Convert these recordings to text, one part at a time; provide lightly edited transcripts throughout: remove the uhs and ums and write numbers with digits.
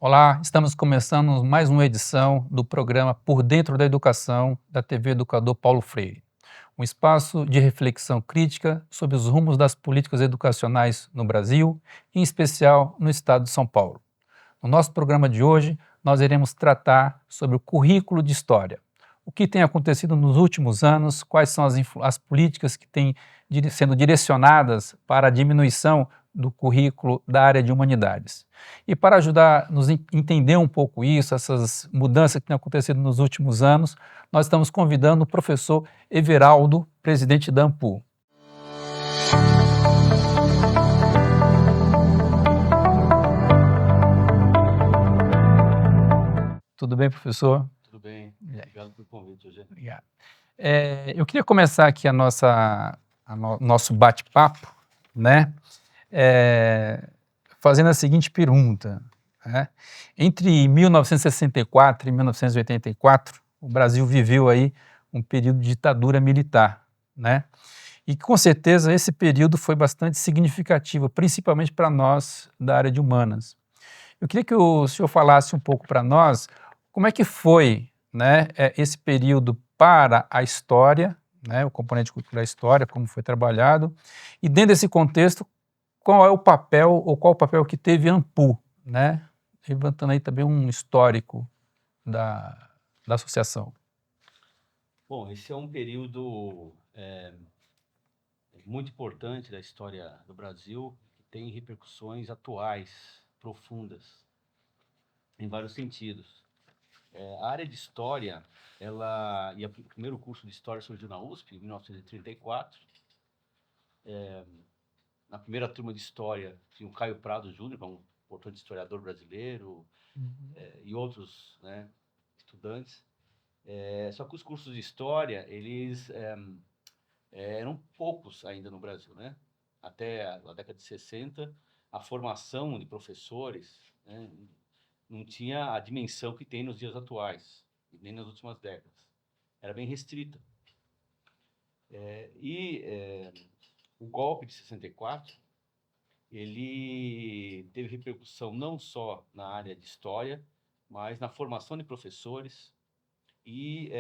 Olá, estamos começando mais uma edição do programa Por Dentro da Educação da TV Educador Paulo Freire, um espaço de reflexão crítica sobre os rumos das políticas educacionais no Brasil, em especial no estado de São Paulo. No nosso programa de hoje, nós iremos tratar sobre o currículo de História. O que tem acontecido nos últimos anos, quais são as políticas que têm sendo direcionadas para a diminuição do currículo da área de humanidades. E para ajudar a nos entender um pouco isso, essas mudanças que têm acontecido nos últimos anos, nós estamos convidando o professor Everaldo, presidente da AMPU. Tudo bem, professor? Tudo bem, obrigado pelo convite, Eugênio. Obrigado. Eu queria começar aqui nosso bate-papo, né, fazendo a seguinte pergunta, né? Entre 1964 e 1984, o Brasil viveu aí um período de ditadura militar, né? E com certeza esse período foi bastante significativo, principalmente para nós da área de humanas. Eu queria que o senhor falasse um pouco para nós como é que foi, né, esse período para a história, né, o componente cultural da história, como foi trabalhado, e dentro desse contexto, qual é o papel, ou qual o papel que teve a AMPU, né, levantando aí também um histórico da associação. Bom, esse é um período muito importante da história do Brasil, que tem repercussões atuais, profundas, em vários sentidos. A área de História, o primeiro curso de História surgiu na USP, em 1934. Na primeira turma de História tinha o Caio Prado Júnior, que é um importante historiador brasileiro, e outros, né, estudantes. Só que os cursos de História, eles eram poucos ainda no Brasil, né? Até a década de 60, a formação de professores, né, não tinha a dimensão que tem nos dias atuais, nem nas últimas décadas. Era bem restrita. O golpe de 64, ele teve repercussão não só na área de História, mas na formação de professores e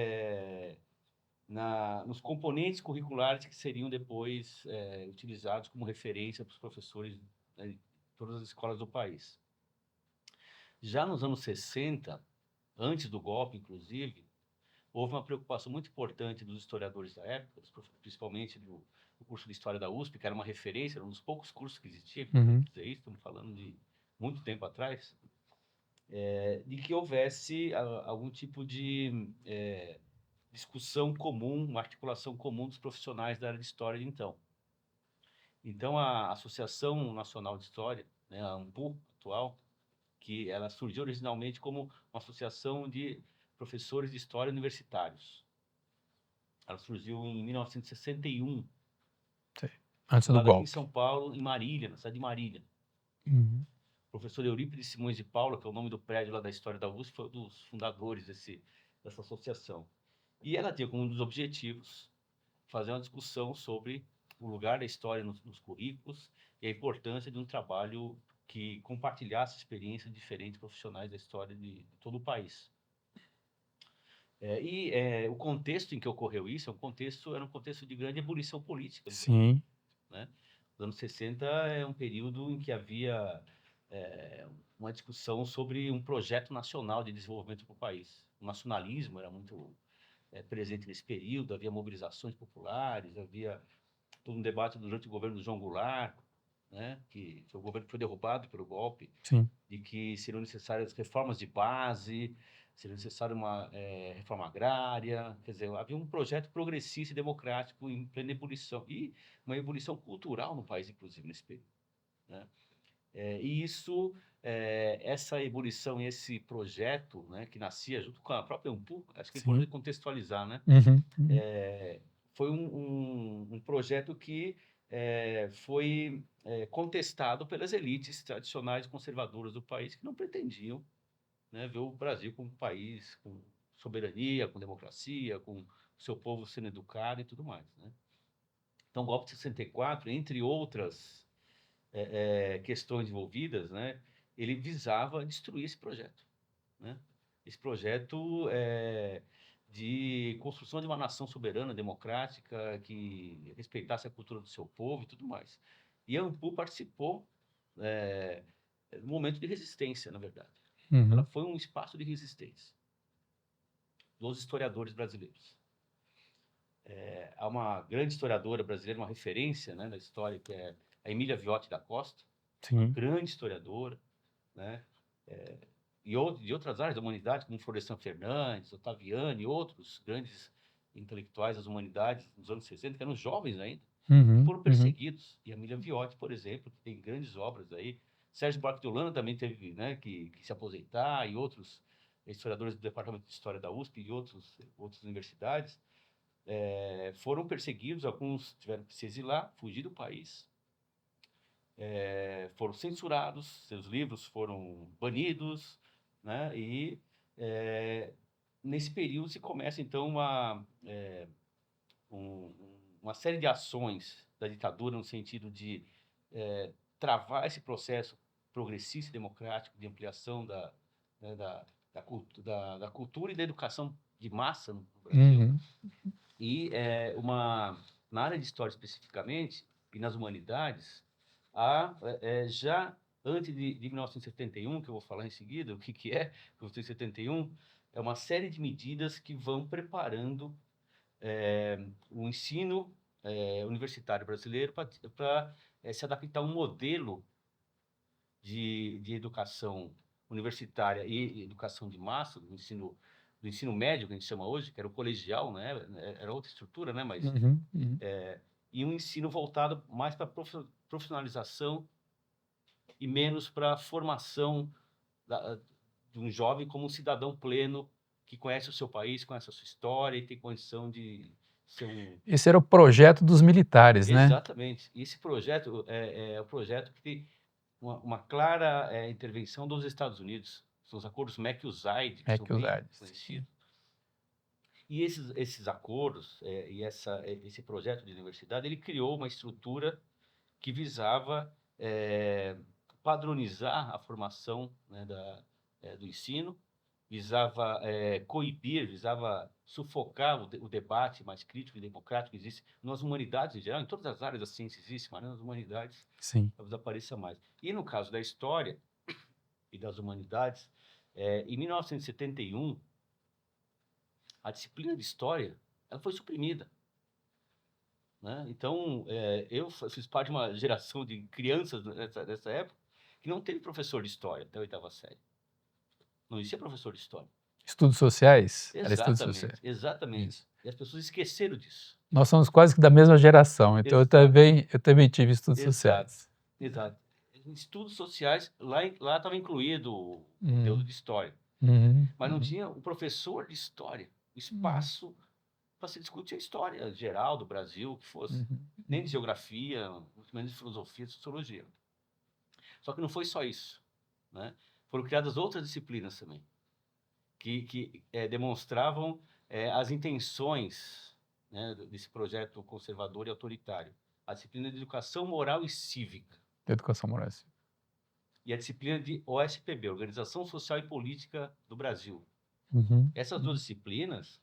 nos componentes curriculares que seriam depois utilizados como referência para os professores, né, de todas as escolas do país. Já nos anos 60, antes do golpe, inclusive, houve uma preocupação muito importante dos historiadores da época, principalmente do curso de História da USP, que era uma referência, era um dos poucos cursos que existia, dizer isso, estamos falando de muito tempo atrás, de que houvesse algum tipo de discussão comum, uma articulação comum dos profissionais da área de História de então. Então, a Associação Nacional de História, né, a ANPU atual, que ela surgiu originalmente como uma associação de professores de História universitários. Ela surgiu em 1961, Antes do fundada aqui em golpe. São Paulo, em Marília, na cidade de Marília. O professor Eurípides Simões de Paula, que é o nome do prédio lá da História da USP, foi um dos fundadores dessa associação. E ela tinha como um dos objetivos fazer uma discussão sobre o lugar da história nos currículos e a importância de um trabalho que compartilhasse experiências de diferentes profissionais da história de todo o país. O contexto em que ocorreu isso era um contexto de grande ebulição política. Sim. Né? Os anos 60 é um período em que havia uma discussão sobre um projeto nacional de desenvolvimento para o país. O nacionalismo era muito presente nesse período, havia mobilizações populares, havia todo um debate durante o governo do João Goulart, né, que foi o governo que foi derrubado pelo golpe, Sim. de que seriam necessárias reformas de base, seria necessária uma reforma agrária, quer dizer, havia um projeto progressista e democrático em plena ebulição, e uma ebulição cultural no país, inclusive, nesse período. Né? Essa ebulição e esse projeto, né, que nascia junto com a própria ANPU, acho que é importante contextualizar, né? Foi um projeto que foi contestado pelas elites tradicionais conservadoras do país, que não pretendiam, né, ver o Brasil como um país com soberania, com democracia, com seu povo sendo educado e tudo mais. Né? Então, o golpe de 64, entre outras questões envolvidas, né, ele visava destruir esse projeto, né? Esse projeto de construção de uma nação soberana, democrática, que respeitasse a cultura do seu povo e tudo mais. E a ANPU participou no momento de resistência, na verdade. Ela Uhum. foi um espaço de resistência dos historiadores brasileiros. Há uma grande historiadora brasileira, uma referência, né, na história, que é a Emília Viotti da Costa, uma Sim. grande historiadora, né, de outras áreas da humanidade, como Florestan Fernandes, Ottaviani e outros grandes intelectuais das humanidades nos anos 60, que eram jovens ainda, que Uhum. foram Uhum. perseguidos. E a Emília Viotti, por exemplo, que tem grandes obras aí. Sérgio Buarque de Holanda também teve, né, que se aposentar, e outros historiadores do Departamento de História da USP e outras universidades foram perseguidos, alguns tiveram que se exilar, fugir do país, foram censurados, seus livros foram banidos, né? E nesse período se começa então uma série de ações da ditadura no sentido de travar esse processo progressista e democrático de ampliação né, da cultura e da educação de massa no Brasil. Uhum. E na área de história especificamente, e nas humanidades, há, já antes de 1971, que eu vou falar em seguida, o que é 1971, é uma série de medidas que vão preparando o ensino universitário brasileiro para se adaptar a um modelo de educação universitária e educação de massa, do ensino médio, que a gente chama hoje, que era o colegial, né? Era outra estrutura, né? Mas, Uhum. Uhum. e um ensino voltado mais para profissionalização e menos para a formação de um jovem como um cidadão pleno que conhece o seu país, conhece a sua história e tem condição de ser um... Esse era o projeto dos militares, né? Exatamente. E esse projeto é o projeto que tem uma clara intervenção dos Estados Unidos. São os acordos MEC-USAID, que É são que os bem ares. conhecidos. E esses acordos e esse projeto de universidade, ele criou uma estrutura que visava padronizar a formação, né, do ensino, visava coibir, visava sufocar o debate mais crítico e democrático que existe nas humanidades em geral, em todas as áreas da ciência existe, mas nas humanidades Sim. talvez apareça mais. E no caso da história e das humanidades, em 1971, a disciplina de história ela foi suprimida, né? Então, eu fiz parte de uma geração de crianças nessa época que não teve professor de história até a oitava série. Não existia professor de história. Estudos sociais? Era estudos Exatamente, sociais. exatamente. Isso. E as pessoas esqueceram disso. Nós somos quase que da mesma geração, então Exato, eu também tive estudos exato, sociais. exato. Estudos sociais, lá estava incluído o conteúdo Uhum. de história, Uhum. mas não Uhum. tinha o professor de história, o Uhum. espaço para se discutir a história geral do Brasil, que fosse, Uhum. nem de geografia, muito menos de filosofia, de sociologia. Só que não foi só isso, né? Foram criadas outras disciplinas também, que demonstravam as intenções, né, desse projeto conservador e autoritário. A disciplina de educação moral e cívica Educação moral. e a disciplina de OSPB, Organização Social e Política do Brasil. Uhum. Essas duas disciplinas,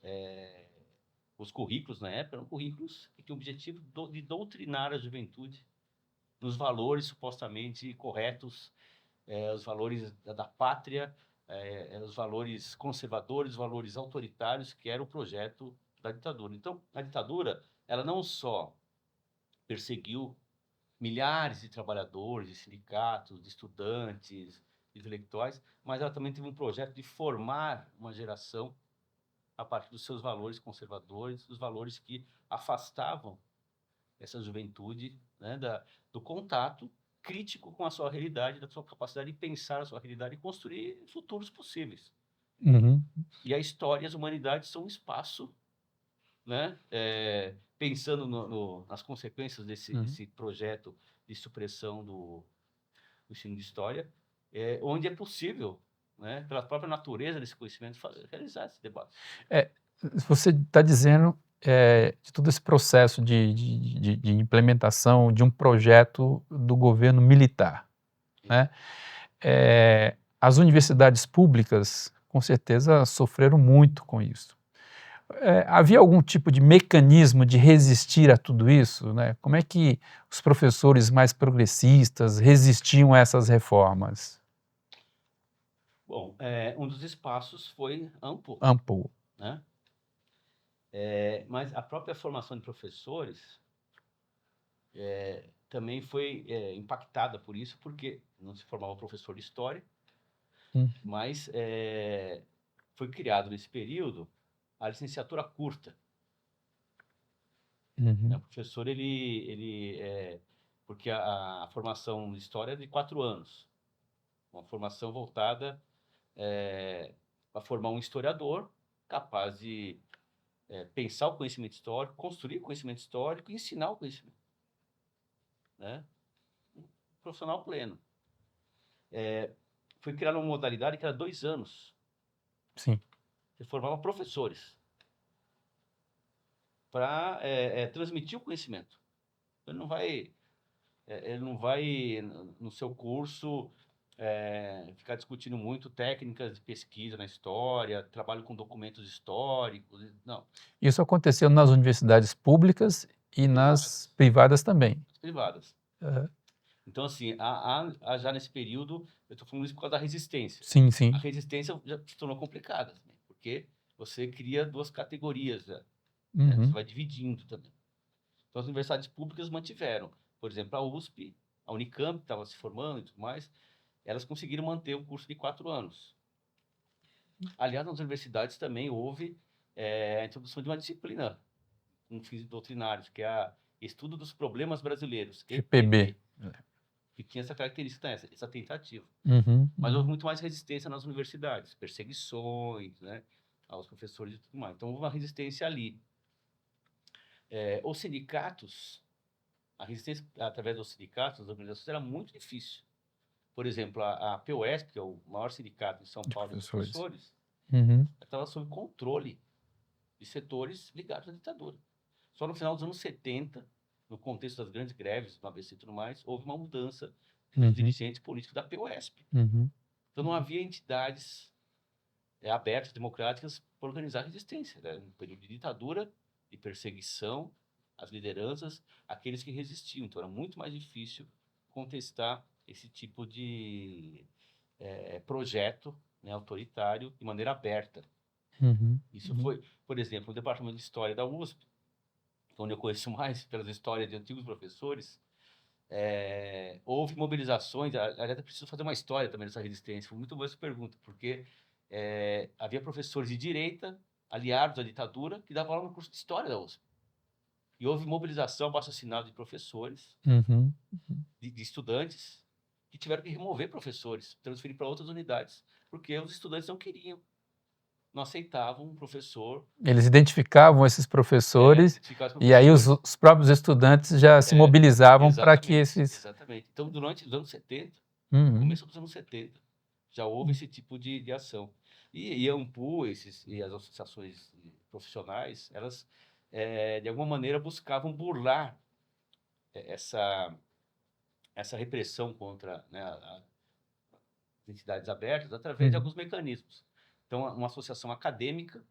os currículos na época eram currículos que tinham o objetivo de doutrinar a juventude nos valores supostamente corretos, os valores da pátria, os valores conservadores, os valores autoritários, que era o projeto da ditadura. Então, a ditadura, ela não só perseguiu milhares de trabalhadores, de sindicatos, de estudantes, de intelectuais, mas ela também teve um projeto de formar uma geração a partir dos seus valores conservadores, os valores que afastavam essa juventude, né, do contato crítico com a sua realidade, da sua capacidade de pensar a sua realidade e construir futuros possíveis. Uhum. E a história e as humanidades são um espaço, né, pensando nas consequências Uhum. desse projeto de supressão do ensino de história, onde é possível, né, pela própria natureza desse conhecimento, realizar esse debate. É, você está dizendo de todo esse processo de implementação de um projeto do governo militar, né? Exato. As universidades públicas, com certeza, sofreram muito com isso. Havia algum tipo de mecanismo de resistir a tudo isso, né? Como é que os professores mais progressistas resistiam a essas reformas? Bom, um dos espaços foi AMPO, Amplo. né? Mas a própria formação de professores também foi impactada por isso, porque não se formava professor de história, mas foi criado nesse período a licenciatura curta. Uhum. O professor, porque a formação de história é de 4 anos, uma formação voltada para formar um historiador capaz de pensar o conhecimento histórico, construir o conhecimento histórico e ensinar o conhecimento, né? Um profissional pleno. Foi criada uma modalidade que era 2 anos. Sim. Você formava professores para transmitir o conhecimento. Ele não vai no seu curso ficar discutindo muito técnicas de pesquisa na história, trabalho com documentos históricos, não. Isso aconteceu nas universidades públicas e nas privadas também. As privadas. Uhum. Então, assim, há já nesse período, eu estou falando isso por causa da resistência. Sim, sim. A resistência já se tornou complicada também, porque você cria 2 categorias, né? Uhum. Você vai dividindo também. Então, as universidades públicas mantiveram. Por exemplo, a USP, a Unicamp, que estava se formando e tudo mais, elas conseguiram manter o curso de 4 anos. Aliás, nas universidades também houve a introdução de uma disciplina com fins doutrinários, que é a Estudo dos Problemas Brasileiros, EPB. que tinha essa característica, essa tentativa. Uhum. Mas houve muito mais resistência nas universidades, perseguições, né, aos professores e tudo mais. Então, houve uma resistência ali. Os sindicatos, a resistência através dos sindicatos, das organizações, era muito difícil. Por exemplo, a POSP, que é o maior sindicato em São Paulo dos professores, Uhum. estava sob controle de setores ligados à ditadura. Só no final dos anos 70, no contexto das grandes greves, no ABC e tudo mais, houve uma mudança dos dirigentes políticos da POSP. Uhum. Então não havia entidades abertas, democráticas, para organizar a resistência. Era um período de ditadura, de perseguição às lideranças, aqueles que resistiam. Então era muito mais difícil contestar esse tipo de projeto, né, autoritário de maneira aberta. Uhum. Isso foi, por exemplo, no Departamento de História da USP, onde eu conheço mais pelas histórias de antigos professores, houve mobilizações. Aliás, eu preciso fazer uma história também dessa resistência. Foi muito boa essa pergunta, porque havia professores de direita, aliados à ditadura, que davam aula no curso de História da USP. E houve mobilização, abaixo-assinado de professores, Uhum. de estudantes, que tiveram que remover professores, transferir para outras unidades, porque os estudantes não queriam, não aceitavam um professor. Eles identificavam esses professores identificavam os e aí professores. os próprios estudantes já se mobilizavam para que esses... Exatamente. Então, durante os anos 70, Uhum. começo dos anos 70, já houve esse tipo de ação. E a AMPU e as associações profissionais, elas, de alguma maneira, buscavam burlar essa repressão contra, né, as entidades abertas através de alguns mecanismos. Então, uma associação acadêmica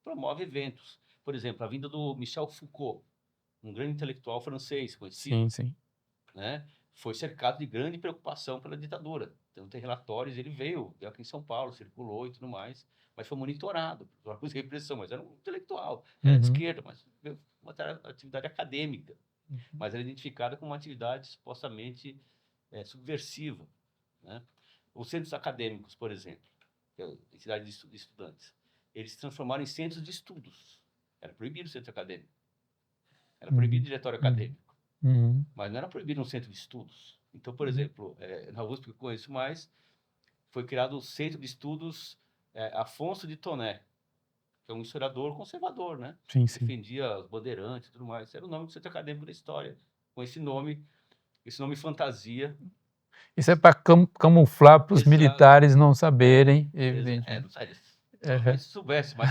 promove eventos. Por exemplo, a vinda do Michel Foucault, um grande intelectual francês conhecido, Sim, sim. né, foi cercado de grande preocupação pela ditadura. Então, tem relatórios, ele veio aqui em São Paulo, circulou e tudo mais, mas foi monitorado por órgãos de repressão. Mas era um intelectual, era de esquerda, mas uma atividade acadêmica. Mas era identificada como uma atividade supostamente subversiva, né? Os centros acadêmicos, por exemplo, que é a entidade de estudantes, eles se transformaram em centros de estudos. Era proibido o centro acadêmico. Era proibido o diretório acadêmico. Mas não era proibido um centro de estudos. Então, por exemplo, na USP, que eu conheço mais, foi criado o Centro de Estudos Afonso de Toné, que é um historiador conservador, né? Sim, sim. Defendia os bandeirantes e tudo mais. Era o nome do centro acadêmico da história, com esse nome fantasia. Isso é para camuflar para os militares não saberem, evidentemente. Não sei, talvez soubesse, mas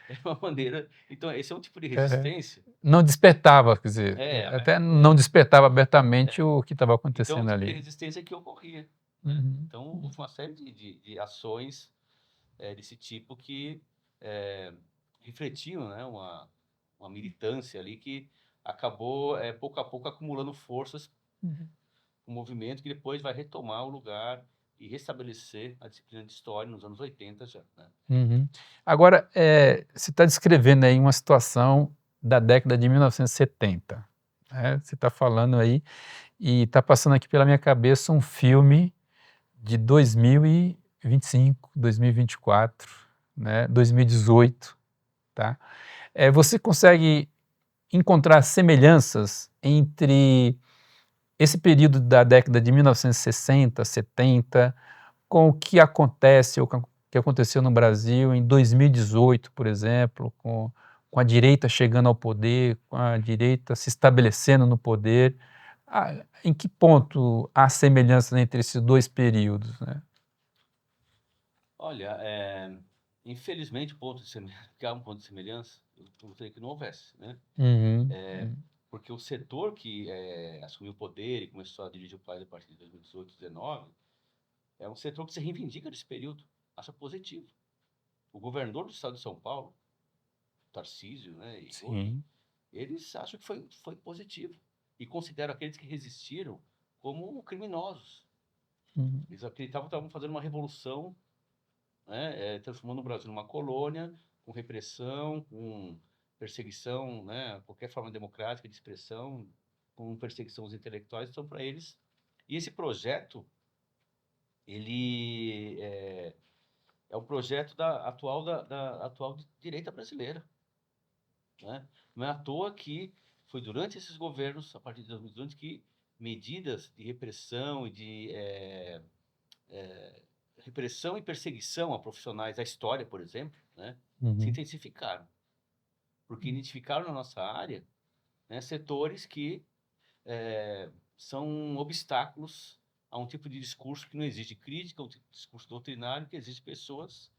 é uma maneira. Então, esse é um tipo de resistência. Não despertava, quer dizer, até não despertava abertamente o que estava Então, é um acontecendo tipo de ali. resistência que ocorria. Uhum. Então, houve uma série de ações desse tipo que refletiam, né, uma militância ali que acabou, pouco a pouco, acumulando forças, Uhum. um movimento que depois vai retomar o lugar e restabelecer a disciplina de história nos anos 80 já, né? Uhum. Agora, você está descrevendo aí uma situação da década de 1970, né? Você está falando aí e está passando aqui pela minha cabeça um filme de 2025, 2024, né? 2018, tá? Você consegue encontrar semelhanças entre esse período da década de 1960, 70, com o que acontece ou com o que aconteceu no Brasil em 2018, por exemplo, com a direita chegando ao poder, com a direita se estabelecendo no poder. Em que ponto há semelhança entre esses dois períodos, né? Olha, infelizmente, que há um ponto de semelhança, eu gostaria que não houvesse, né? Uhum, Porque o setor que assumiu o poder e começou a dirigir o país a partir de 2018, 2019, é um setor que se reivindica desse período, acha positivo. O governador do estado de São Paulo, Tarcísio, né, e outros, sim. eles acham que foi positivo e consideram aqueles que resistiram como criminosos. Uhum, Eles acreditavam que estavam fazendo uma revolução, né, transformando o Brasil numa colônia, com repressão, com perseguição, né, qualquer forma democrática de expressão, com perseguição aos intelectuais, então para eles. E esse projeto, ele é um projeto da atual direita brasileira, né? Não é à toa que foi durante esses governos, a partir de 2018, que medidas de repressão e repressão e perseguição a profissionais da história, por exemplo, né, se uhum, intensificaram, porque identificaram na nossa área, né, setores que são obstáculos a um tipo de discurso que não existe crítica, um tipo de discurso doutrinário, que existe pessoas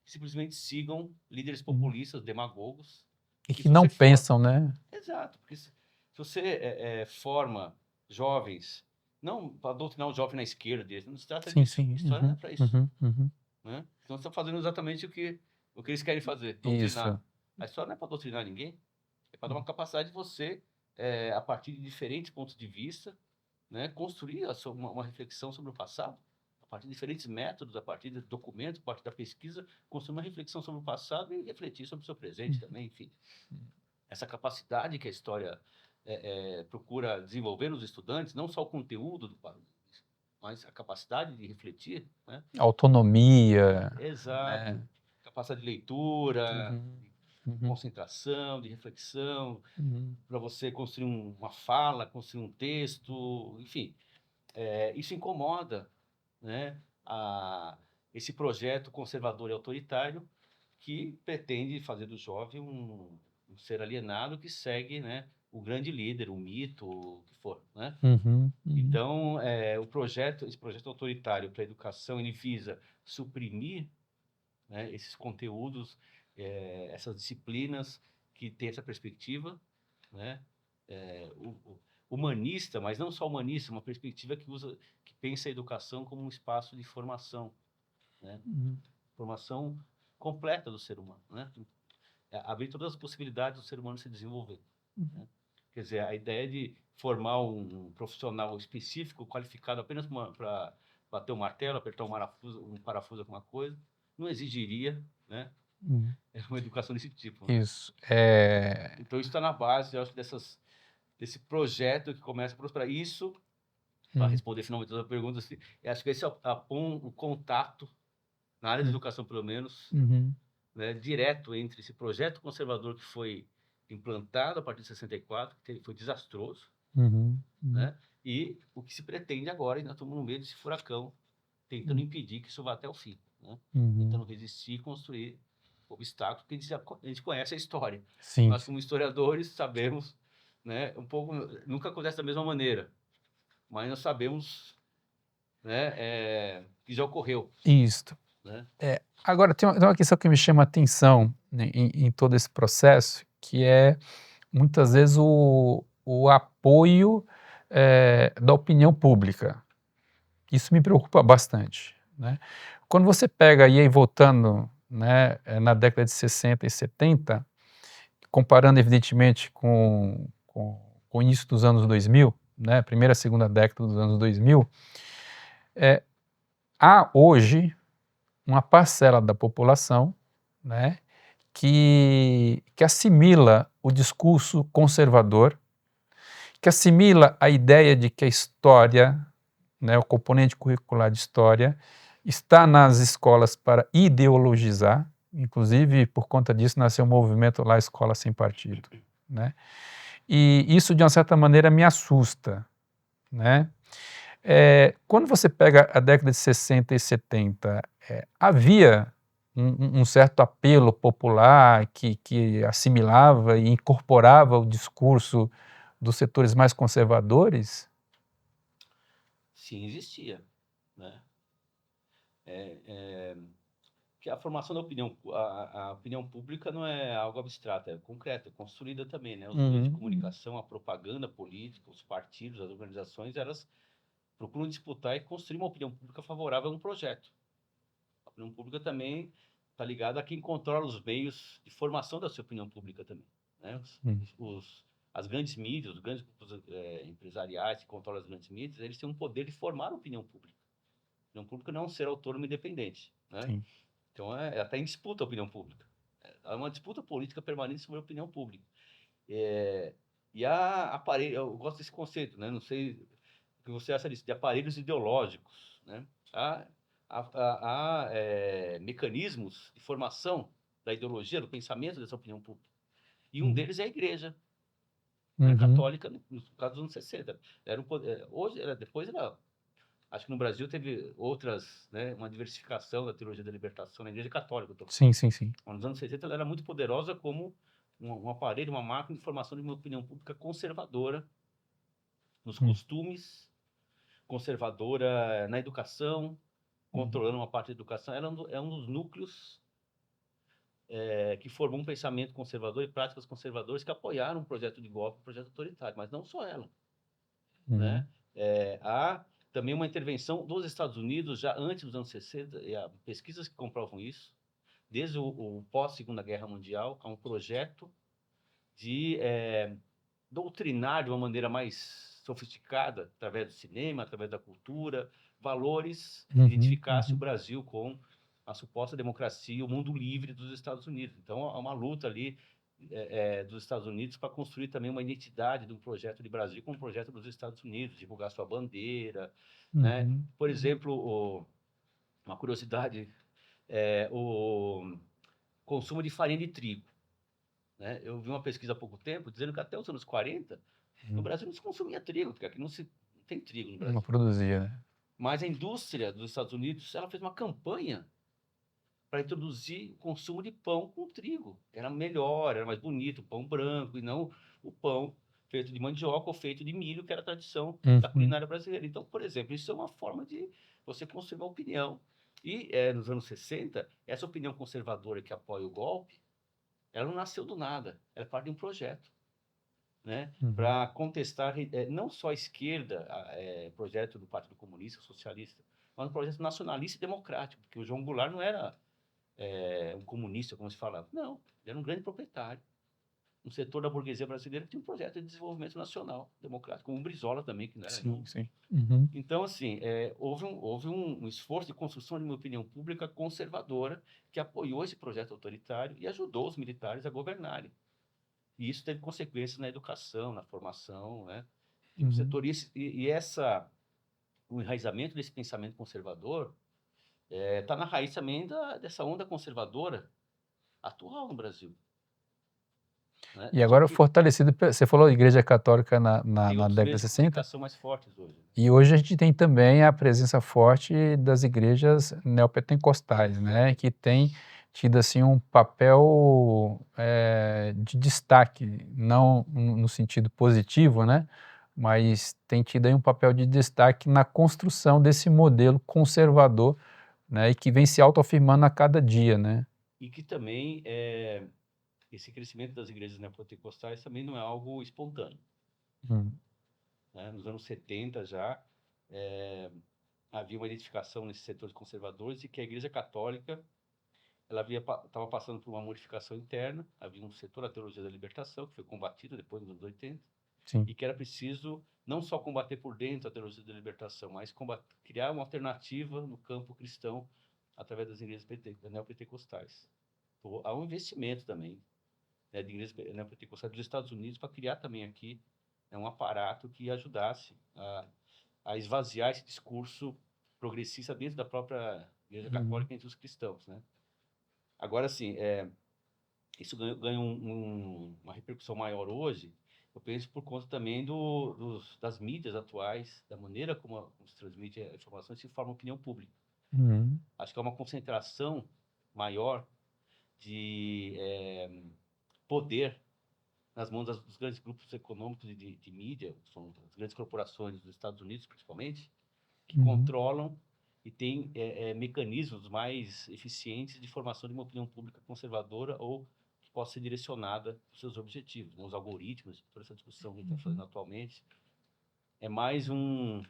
que simplesmente sigam líderes uhum. populistas, demagogos, E que que se não você for... pensam, né? Exato, porque se você forma jovens, não para doutrinar o jovem na esquerda, não se trata Sim, disso, sim. história não é Uhum, para isso, uhum, uhum. né? Então estão fazendo exatamente o que eles querem fazer, doutrinar. Isso. A história não é para doutrinar ninguém, é para dar uma capacidade de você, a partir de diferentes pontos de vista, né, construir uma reflexão sobre o passado, a partir de diferentes métodos, a partir de documentos, a partir da pesquisa, construir uma reflexão sobre o passado e refletir sobre o seu presente também, enfim. Essa capacidade que a história procura desenvolver nos estudantes, não só o conteúdo mas a capacidade de refletir, né? Autonomia, né? Exato. Capacidade de leitura, Uhum, de uhum, concentração, de reflexão, uhum, para você construir uma fala, construir um texto, enfim. Isso incomoda, né, esse projeto conservador e autoritário que pretende fazer do jovem um ser alienado que segue, né, o grande líder, o mito, o que for, né? uhum, uhum, Então, esse projeto autoritário para a educação, ele visa suprimir, né, esses conteúdos, essas disciplinas que têm essa perspectiva, né, humanista, mas não só humanista, uma perspectiva que pensa a educação como um espaço de formação, né, uhum, formação completa do ser humano, né, abrir todas as possibilidades do ser humano se desenvolver, né? Quer dizer, a ideia de formar um profissional específico, qualificado apenas para bater um martelo, apertar um parafuso, alguma coisa, não exigiria, né, uhum. uma educação desse tipo, né? Isso. Então, isso está na base, eu acho, desse projeto que começa a prosperar. Isso, para Uhum, responder finalmente a pergunta, assim, eu acho que esse é o contato, na área de educação pelo menos, uhum, né, direto entre esse projeto conservador que foi implantado a partir de 64, que foi desastroso, uhum, uhum, né, e o que se pretende agora, e nós estamos no meio desse furacão, tentando uhum, impedir que isso vá até o fim, né? uhum. Tentando resistir e construir obstáculos, porque a gente conhece a história. Sim, Nós, sim. como historiadores, sabemos, né, um pouco, nunca acontece da mesma maneira, mas nós sabemos, né, que já ocorreu, Isso. né? Agora, tem uma questão que me chama a atenção, né, em todo esse processo, que é, muitas vezes, o apoio da opinião pública. Isso me preocupa bastante, né? Quando você pega e aí voltando, né, na década de 60 e 70, comparando evidentemente com o início dos anos 2000, né, primeira, segunda década dos anos 2000, há hoje uma parcela da população, né, que assimila o discurso conservador, que assimila a ideia de que a história, né, o componente curricular de história, está nas escolas para ideologizar, inclusive por conta disso nasceu um movimento lá, Escola Sem Partido, né? E isso de uma certa maneira me assusta, né? Quando você pega a década de 60 e 70, havia um certo apelo popular que assimilava e incorporava o discurso dos setores mais conservadores? Sim, existia, né? É, é, que a formação da opinião, a opinião pública não é algo abstrato, é concreto, é construída também, né? Os meios de Uhum. comunicação, a propaganda política, os partidos, as organizações, elas procuram disputar e construir uma opinião pública favorável a um projeto. A opinião pública também está ligada a quem controla os meios de formação da sua opinião pública também, né? Uhum. As grandes mídias, os grandes grupos empresariais que controlam as grandes mídias, eles têm um poder de formar a opinião pública. A opinião pública não é um ser autônomo e independente, né? Sim. Então, ela está em disputa a opinião pública. É uma disputa política permanente sobre a opinião pública. É, e há aparelho, eu gosto desse conceito, né? Não sei o que você acha disso, de aparelhos ideológicos, né? Há mecanismos de formação da ideologia, do pensamento dessa opinião pública. E um Uhum. deles é a igreja, né, Uhum. católica, no caso dos anos 60. Hoje, depois era. Acho que no Brasil teve outras, né, uma diversificação da teologia da libertação na Igreja Católica, eu tô Sim, falando. sim, sim. Mas nos anos 60 ela era muito poderosa como um aparelho, uma máquina de formação de uma opinião pública conservadora nos Uhum. costumes, conservadora na educação, Uhum. controlando uma parte da educação. É um dos núcleos que formou um pensamento conservador e práticas conservadoras que apoiaram um projeto de golpe, um projeto autoritário, mas não só ela, né? Uhum. Há também uma intervenção dos Estados Unidos já antes dos anos 60, e há pesquisas que comprovam isso, desde o pós-Segunda Guerra Mundial, há um projeto de doutrinar de uma maneira mais sofisticada, através do cinema, através da cultura, valores que Uhum. identificasse o Uhum. Brasil com a suposta democracia, o mundo livre dos Estados Unidos. Então, há uma luta ali dos Estados Unidos para construir também uma identidade de um projeto de Brasil com um projeto dos Estados Unidos, divulgar sua bandeira, né? Uhum. Por exemplo, uma curiosidade, o consumo de farinha de trigo, né? Eu vi uma pesquisa há pouco tempo dizendo que até os anos 40 no Uhum. Brasil não se consumia trigo, porque aqui não tem trigo no Não Brasil. produzia, né? Mas a indústria dos Estados Unidos, ela fez uma campanha para introduzir o consumo de pão com trigo. Era melhor, era mais bonito, o pão branco, e não o pão feito de mandioca ou feito de milho, que era a tradição da Uhum. culinária brasileira. Então, por exemplo, isso é uma forma de você construir uma opinião. E nos anos 60, essa opinião conservadora que apoia o golpe, ela não nasceu do nada, ela é parte de um projeto, né, Uhum. para contestar não só a esquerda, projeto do Partido Comunista, Socialista, mas um projeto nacionalista e democrático, porque o João Goulart não era um comunista, como se falava, não, ele era um grande proprietário, um setor da burguesia brasileira que tinha um projeto de desenvolvimento nacional, democrático, como o Brizola também, que não era, Sim, não. sim. Uhum. Então, assim, houve um esforço de construção de uma opinião pública conservadora que apoiou esse projeto autoritário e ajudou os militares a governarem. E isso teve consequências na educação, na formação, né, de um Uhum. setor. O enraizamento desse pensamento conservador está na raiz também dessa onda conservadora atual no Brasil, né? E Só agora que fortalecido, você falou Igreja Católica tem na outros década de meios de 60, comunicação mais fortes hoje, né? e hoje a gente tem também a presença forte das igrejas neopentecostais, né, que Exatamente. tem tido assim um papel de destaque, não no sentido positivo, né, mas tem tido aí um papel de destaque na construção desse modelo conservador, né, e que vem se autoafirmando a cada dia, né. E que também esse crescimento das igrejas neopentecostais também não é algo espontâneo, Hum. né? Nos anos 70 já, havia uma identificação nesses setores conservadores e que a Igreja Católica ela estava passando por uma modificação interna, havia um setor, a teologia da libertação, que foi combatida depois nos anos 80, Sim. e que era preciso não só combater por dentro a teologia da libertação, mas criar uma alternativa no campo cristão através das igrejas neopentecostais. Então, há um investimento também, né, de igrejas neopentecostais dos Estados Unidos para criar também aqui, né, um aparato que ajudasse a esvaziar esse discurso progressista dentro da própria Igreja Uhum. Católica entre os cristãos, né? Agora, assim, isso ganha uma repercussão maior hoje, eu penso por conta também das mídias atuais, da maneira como se transmite a informação e se forma a opinião pública. Uhum. Acho que é uma concentração maior de poder nas mãos dos grandes grupos econômicos e de mídia, são as grandes corporações dos Estados Unidos, principalmente, que Uhum. controlam e têm mecanismos mais eficientes de formação de uma opinião pública conservadora ou que possa ser direcionada para os seus objetivos, né? Os algoritmos, toda essa discussão que a gente está fazendo atualmente, é mais um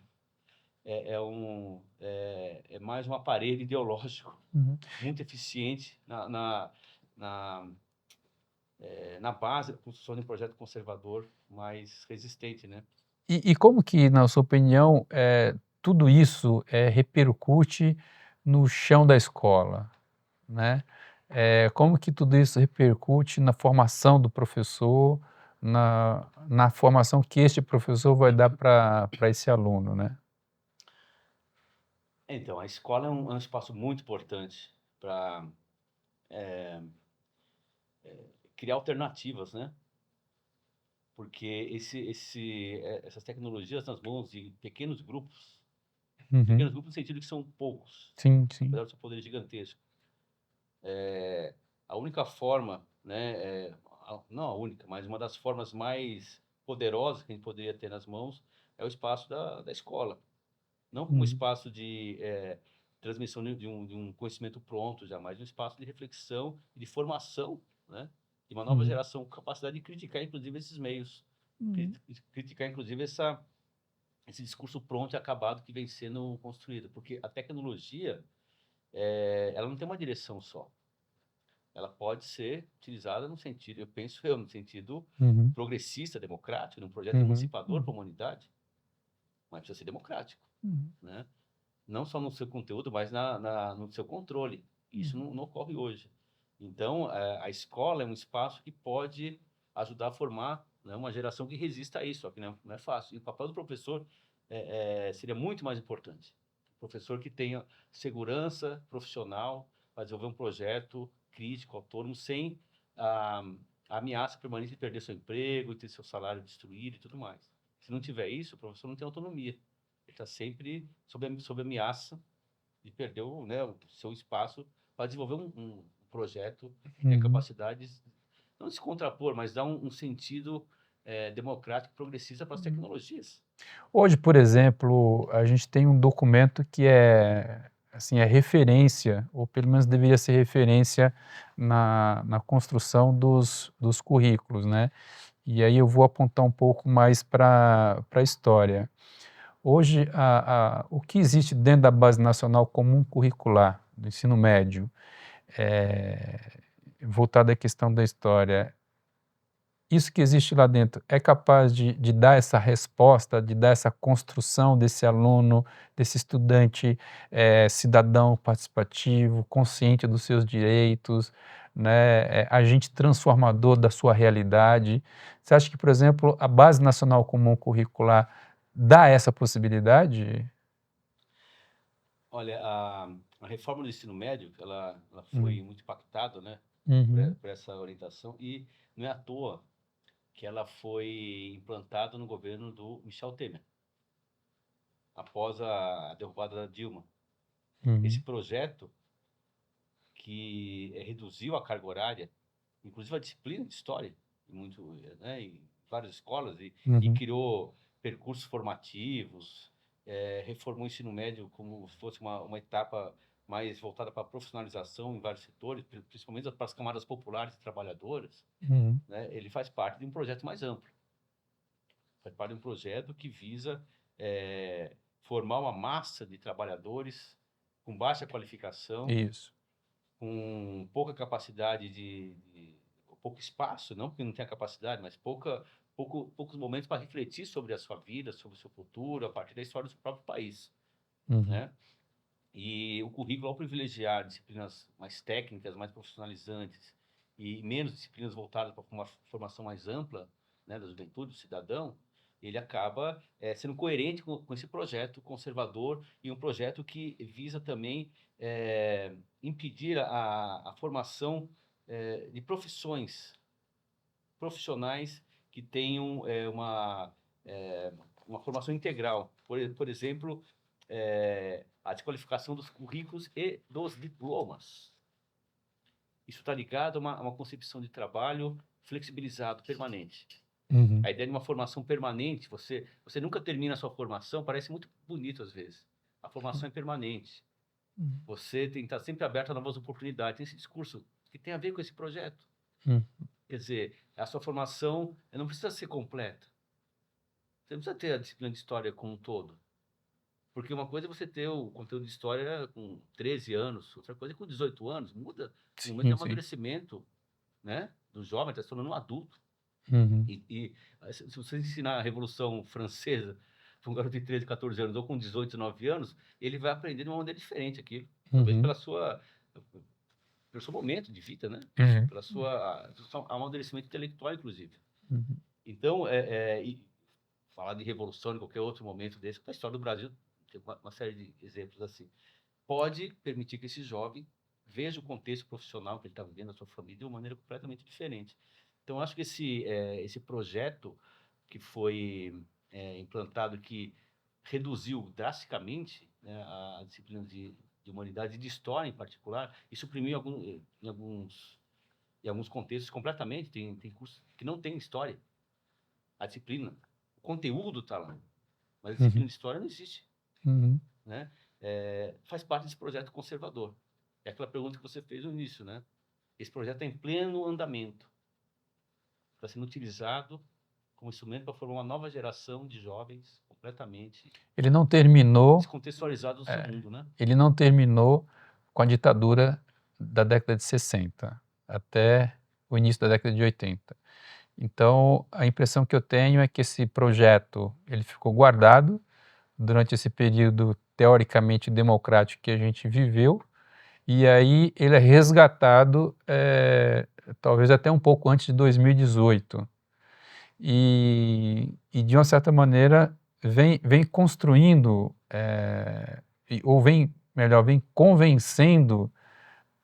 é mais um aparelho ideológico Uhum. muito eficiente na base da construção de um projeto conservador mais resistente, né? E como que, na sua opinião, tudo isso repercute no chão da escola, né? Como que tudo isso repercute na formação do professor, na formação que este professor vai dar para esse aluno, né? Então, a escola é um espaço muito importante para criar alternativas, né? Porque essas tecnologias nas mãos de Uhum. pequenos grupos no sentido que são poucos, Sim, sim. apesar do seu poder gigantesco. A única forma, né, não a única, mas uma das formas mais poderosas que a gente poderia ter nas mãos é o espaço da escola. Não como Uhum. espaço de transmissão de um conhecimento pronto, jamais um espaço de reflexão e de formação, né, de uma nova Uhum. geração com capacidade de criticar, inclusive, esses meios. Uhum. Criticar, inclusive, esse discurso pronto e acabado que vem sendo construído. Porque a tecnologia, ela não tem uma direção só. Ela pode ser utilizada no sentido, eu penso no sentido Uhum. progressista, democrático, num projeto Uhum. emancipador para a Uhum. humanidade, mas precisa ser democrático, Uhum. né? Não só no seu conteúdo, mas no seu controle. Isso Uhum. não ocorre hoje. Então, a escola é um espaço que pode ajudar a formar, né, uma geração que resista a isso, só que não é fácil. E o papel do professor seria muito mais importante. O professor que tenha segurança profissional para desenvolver um projeto crítico, autônomo, sem a, a ameaça permanente de perder seu emprego, de ter seu salário destruído e tudo mais. Se não tiver isso, o professor não tem autonomia. Ele está sempre sob ameaça de perder o seu espaço para desenvolver um projeto que tenha Uhum. capacidades, não de se contrapor, mas dar um sentido democrático e progressista para as Uhum. tecnologias. Hoje, por exemplo, a gente tem um documento que assim, é referência, ou pelo menos deveria ser referência na construção dos currículos, né? E aí eu vou apontar um pouco mais para a história. Hoje, o que existe dentro da Base Nacional Comum Curricular do ensino médio, voltado à questão da história, isso que existe lá dentro é capaz de dar essa resposta, de dar essa construção desse aluno, desse estudante cidadão participativo, consciente dos seus direitos, né, agente transformador da sua realidade. Você acha que, por exemplo, a Base Nacional Comum Curricular dá essa possibilidade? Olha, a reforma do ensino médio, ela Uhum. foi muito impactada, né, Uhum. por essa orientação, e não é à toa que ela foi implantada no governo do Michel Temer, após a derrubada da Dilma. Esse Uhum. projeto que reduziu a carga horária, inclusive a disciplina de história, né, em várias escolas, e Uhum. criou percursos formativos, reformou o ensino médio como se fosse uma etapa mais voltada para a profissionalização em vários setores, principalmente para as camadas populares e trabalhadoras, Uhum. né, ele faz parte de um projeto mais amplo. Faz parte de um projeto que visa formar uma massa de trabalhadores com baixa qualificação, Isso. com pouca capacidade pouco espaço, não porque não tenha capacidade, mas poucos momentos para refletir sobre a sua vida, sobre o seu futuro, a partir da história do seu próprio país, Uhum. né? E o currículo, ao privilegiar disciplinas mais técnicas, mais profissionalizantes e menos disciplinas voltadas para uma formação mais ampla, né, da juventude, do cidadão, ele acaba sendo coerente com esse projeto conservador e um projeto que visa também impedir a formação de profissionais que tenham uma formação integral. Por exemplo, a desqualificação dos currículos e dos diplomas. Isso está ligado a uma concepção de trabalho flexibilizado, permanente. Uhum. A ideia de uma formação permanente, você nunca termina a sua formação, parece muito bonito às vezes. A formação é permanente. Você tem que estar sempre aberto a novas oportunidades. Tem esse discurso que tem a ver com esse projeto. Uhum. Quer dizer, a sua formação não precisa ser completa. Você não precisa ter a disciplina de história como um todo. Porque uma coisa é você ter o conteúdo de história com 13 anos, outra coisa é com 18 anos. Muda o momento de Sim, sim. amadurecimento, né, do jovem, está se tornando um adulto. Uhum. Se você ensinar a Revolução Francesa para um garoto de 13, 14 anos ou com 18, 19 anos, ele vai aprender de uma maneira diferente aquilo. Talvez Uhum. pelo seu momento de vida, né? Uhum. Pelo seu amadurecimento intelectual, inclusive. Uhum. Então, falar de revolução em qualquer outro momento desse, na história do Brasil, tem uma série de exemplos assim, pode permitir que esse jovem veja o contexto profissional que ele está vivendo, a sua família, de uma maneira completamente diferente. Então, acho que esse projeto que foi implantado, que reduziu drasticamente, né, a disciplina de humanidade e de história em particular, e suprimiu em alguns contextos completamente. Tem cursos que não tem história, a disciplina, o conteúdo está lá, mas a disciplina Uhum. de história não existe, Uhum. né? Faz parte desse projeto conservador. É aquela pergunta que você fez no início, né? Esse projeto está em pleno andamento, está sendo utilizado como instrumento para formar uma nova geração de jovens completamente Ele não terminou, descontextualizados do seu mundo, né? ele não terminou com a ditadura da década de 60 até o início da década de 80. Então, a impressão que eu tenho é que esse projeto ele ficou guardado durante esse período teoricamente democrático que a gente viveu, e aí ele é resgatado talvez até um pouco antes de 2018. E de uma certa maneira vem construindo, ou vem convencendo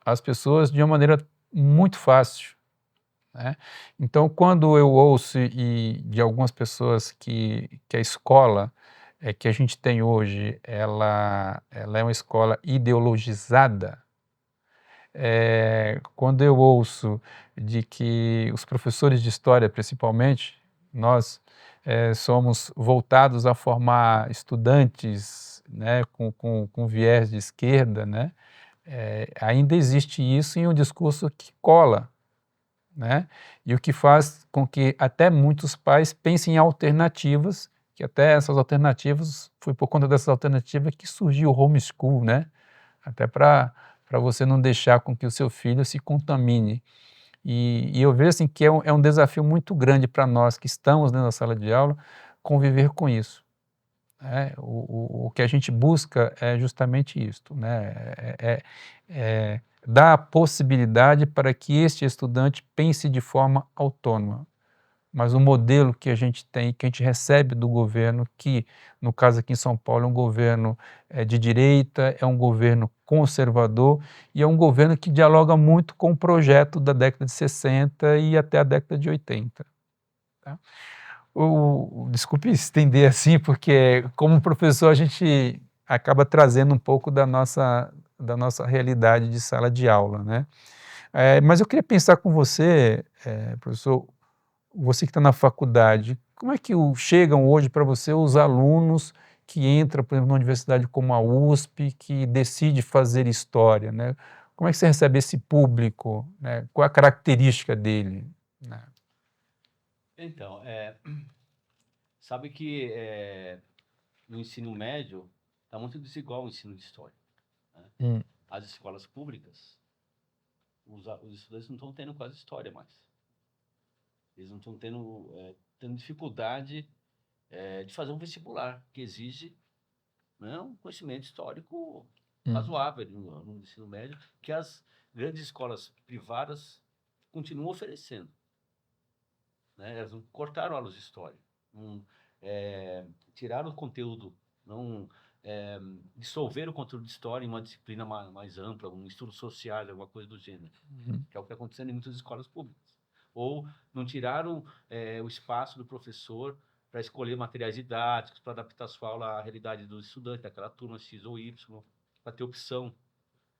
as pessoas de uma maneira muito fácil, né? Então, quando eu ouço de algumas pessoas que a escola que a gente tem hoje, ela é uma escola ideologizada, quando eu ouço de que os professores de história, principalmente, nós somos voltados a formar estudantes, né, com viés de esquerda, né, ainda existe isso em um discurso que cola, né, e o que faz com que até muitos pais pensem em alternativas, que até essas alternativas, foi por conta dessas alternativas que surgiu o homeschool, né, até para você não deixar com que o seu filho se contamine. E eu vejo assim que é um desafio muito grande para nós que estamos dentro da sala de aula conviver com isso, né? O que a gente busca é justamente isto, né? Dar a possibilidade para que este estudante pense de forma autônoma. Mas o modelo que a gente tem, que a gente recebe do governo, que no caso aqui em São Paulo é um governo de direita, é um governo conservador e é um governo que dialoga muito com o projeto da década de 60 e até a década de 80. Tá? Desculpe estender assim, porque como professor a gente acaba trazendo um pouco da nossa realidade de sala de aula, né? Mas eu queria pensar com você, professor, você que está na faculdade, como é que chegam hoje para você os alunos que entram, por exemplo, numa universidade como a USP, que decide fazer história, né? Como é que você recebe esse público, né? Qual é a característica dele, né? Então, sabe que no ensino médio está muito desigual o ensino de história, né? Hum. As escolas públicas, os estudantes não estão tendo quase história mais. Eles não estão tendo dificuldade de fazer um vestibular, que exige, né, um conhecimento histórico razoável no ensino médio, que as grandes escolas privadas continuam oferecendo, né? Elas não cortaram aulas de história, não, tiraram o conteúdo, não dissolveram o conteúdo de história em uma disciplina mais ampla, um estudo social, alguma coisa do gênero, que é o que está acontecendo em muitas escolas públicas. Ou não tiraram o espaço do professor para escolher materiais didáticos, para adaptar a sua aula à realidade dos estudantes, daquela turma X ou Y, para ter opção,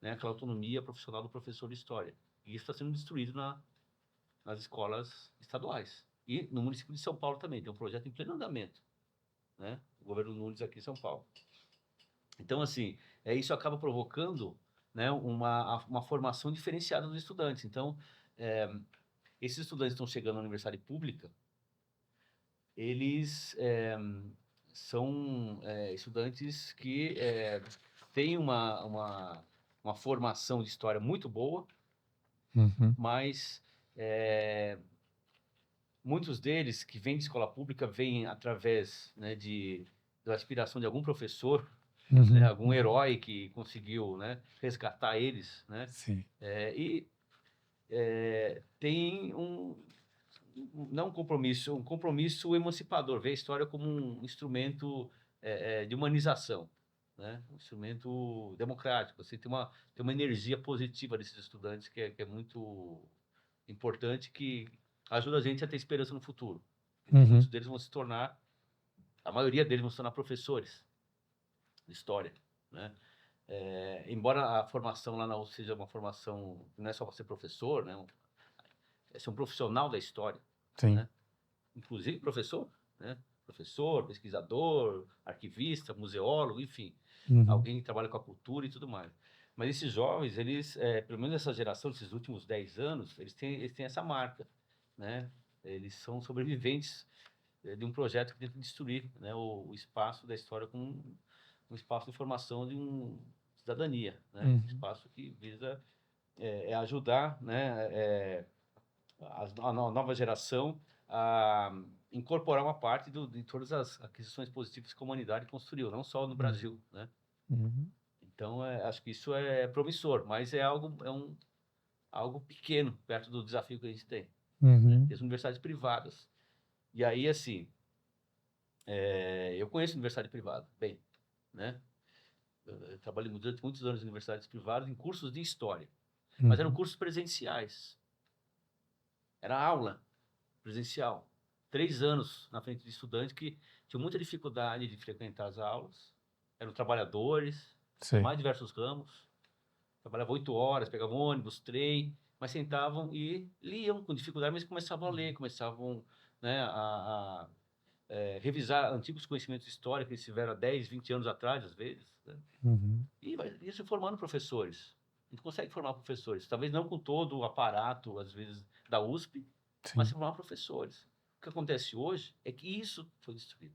né? Aquela autonomia profissional do professor de história. E isso está sendo destruído nas escolas estaduais. E no município de São Paulo também, tem um projeto em pleno andamento, né? O governo Nunes aqui em São Paulo. Então, assim, isso acaba provocando, né, uma formação diferenciada dos estudantes. Então, esses estudantes que estão chegando na universidade pública, eles são estudantes que têm uma formação de história muito boa, mas muitos deles que vêm de escola pública vêm através, né, da aspiração de algum professor, né, algum herói que conseguiu, né, resgatar eles, né? Sim. E tem não um compromisso emancipador, ver a história como um instrumento de humanização, né? Um instrumento democrático. Assim, tem uma energia positiva desses estudantes que é muito importante, que ajuda a gente a ter esperança no futuro. Muitos deles vão se tornar, a maioria deles vão se tornar professores de história, né? Embora a formação lá na USP seja uma formação, não é só para ser professor, né? É ser um profissional da história, Sim. né? Inclusive professor, né? Professor, pesquisador, arquivista, museólogo, enfim, alguém que trabalha com a cultura e tudo mais. Mas esses jovens, eles, pelo menos essa geração, esses últimos 10 anos, eles têm essa marca, né? Eles são sobreviventes de um projeto que tenta destruir, né, o espaço da história como um espaço de formação de cidadania, né? Um espaço que visa ajudar, né, a nova geração a incorporar uma parte de todas as aquisições positivas que a humanidade construiu, não só no Brasil, né? Então, acho que isso é promissor, mas é algo pequeno perto do desafio que a gente tem, né? As universidades privadas. E aí, assim, eu conheço universidade privada, bem, né? Eu trabalhei durante muitos anos em universidades privadas, em cursos de história, mas eram cursos presenciais. Era aula presencial. 3 anos na frente de estudantes que tinham muita dificuldade de frequentar as aulas, eram trabalhadores, dos mais diversos ramos, trabalhavam 8 horas, pegavam ônibus, trem, mas sentavam e liam com dificuldade, mas começavam a ler, começavam, né, a revisar antigos conhecimentos históricos que eles tiveram há 10, 20 anos atrás, às vezes, né? E ia se formando professores. A gente consegue formar professores, talvez não com todo o aparato, às vezes, da USP, mas se formar professores. O que acontece hoje é que isso foi destruído.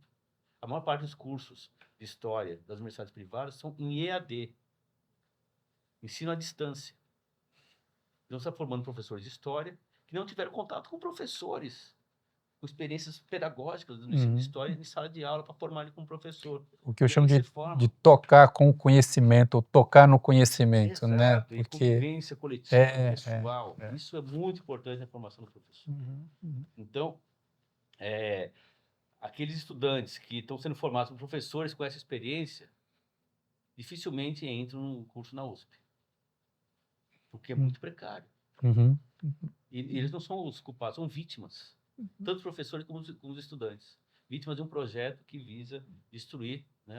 A maior parte dos cursos de história das universidades privadas são em EAD, ensino à distância. Então, você está formando professores de história que não tiveram contato com professores, com experiências pedagógicas do ensino de história em sala de aula para formar ele como professor. O que eu E chamo aí você de forma. tocar com o conhecimento, ou tocar no conhecimento, né? Exato, e Porque convivência coletiva, pessoal. é. Isso é muito importante na formação do professor. Então, aqueles estudantes que estão sendo formados por professores com essa experiência, dificilmente entram no curso na USP, porque é muito precário. E eles não são os culpados, são vítimas, tanto os professores como os estudantes, vítimas de um projeto que visa destruir, né,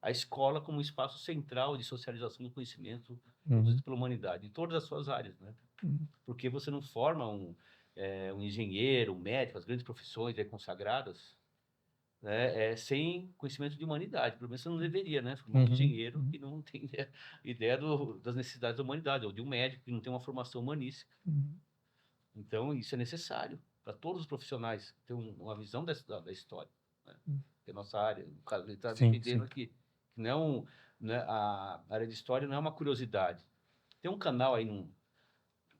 a escola como um espaço central de socialização do conhecimento produzido pela humanidade, em todas as suas áreas, né? Porque você não forma um engenheiro, um médico, as grandes profissões consagradas, né, sem conhecimento de humanidade. Pelo menos você não deveria, né? Formar um engenheiro que não tem ideia das necessidades da humanidade, ou de um médico que não tem uma formação humanística. Então, isso é necessário para todos os profissionais ter uma visão da história, né? Que é a nossa área, o cara está defendendo aqui, Não é a área de história não é uma curiosidade. Tem um canal aí no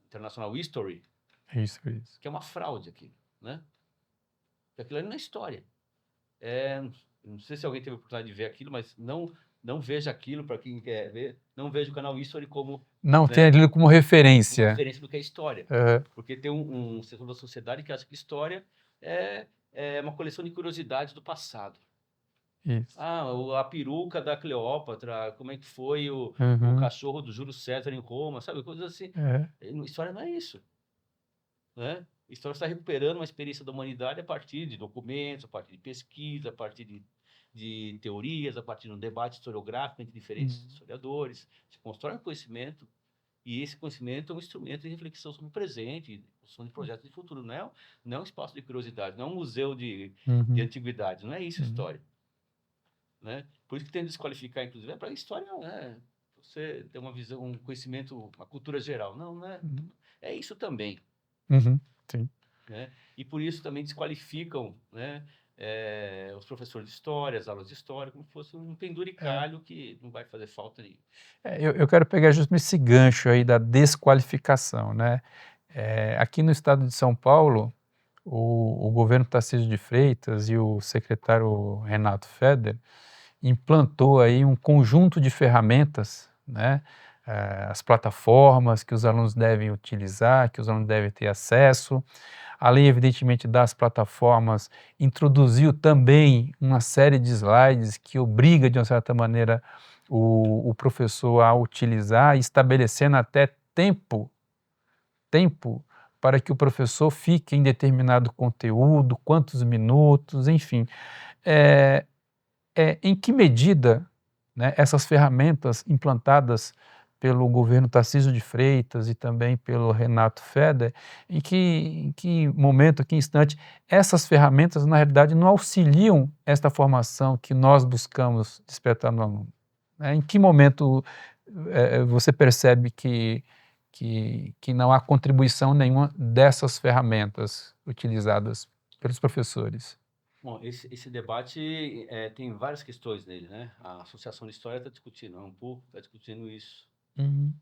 International History Isso. que é uma fraude aqui, né? Porque aquilo ali não é história. Não sei se alguém teve a oportunidade de ver aquilo, mas não veja aquilo para quem quer ver. Não veja o canal History como, Não tem né, aquilo como uma referência. referência do que é história. Aham, Porque tem um setor da sociedade que acha que história é uma coleção de curiosidades do passado. isso. A peruca da Cleópatra, como é que foi o Uhum, cachorro do Júlio César em Roma, sabe? Coisas assim. é, História não é isso, né? História está recuperando uma experiência da humanidade a partir de documentos, a partir de pesquisa, a partir de teorias, a partir de um debate historiográfico entre diferentes uhum, historiadores. Se constrói um conhecimento e esse conhecimento é um instrumento de reflexão sobre o presente, construção de projetos de futuro. Não é um espaço de curiosidade, não é um museu de uhum, antiguidades. Não é isso uhum. história, né? Por isso que tem que desqualificar, inclusive, para a história, né? Você ter uma visão, um conhecimento, uma cultura geral. Não é. Uhum. É isso também, Uhum. Sim. né? E por isso também desqualificam, né, os professores de história, as aulas de história, como se fosse um É. penduricalho que não vai fazer falta nenhuma. Eu quero pegar justo esse gancho aí da desqualificação, né? Aqui no estado de São Paulo, o governo Tarcísio de Freitas e o secretário Renato Feder implantou aí um conjunto de ferramentas, né? As plataformas que os alunos devem utilizar, que os alunos devem ter acesso. Além, evidentemente, das plataformas, introduziu também uma série de slides que obriga, de uma certa maneira, o professor a utilizar, estabelecendo até tempo para que o professor fique em determinado conteúdo, quantos minutos, enfim. É, em que medida, né, essas ferramentas implantadas pelo governo Tarcísio de Freitas e também pelo Renato Feder, em que momento, que instante, essas ferramentas, na realidade, não auxiliam esta formação que nós buscamos despertar no aluno? Né? Em que momento você percebe que não há contribuição nenhuma dessas ferramentas utilizadas pelos professores? Bom, esse debate tem várias questões nele, né? A Associação de História está discutindo, a ANPU está discutindo isso. Uhum.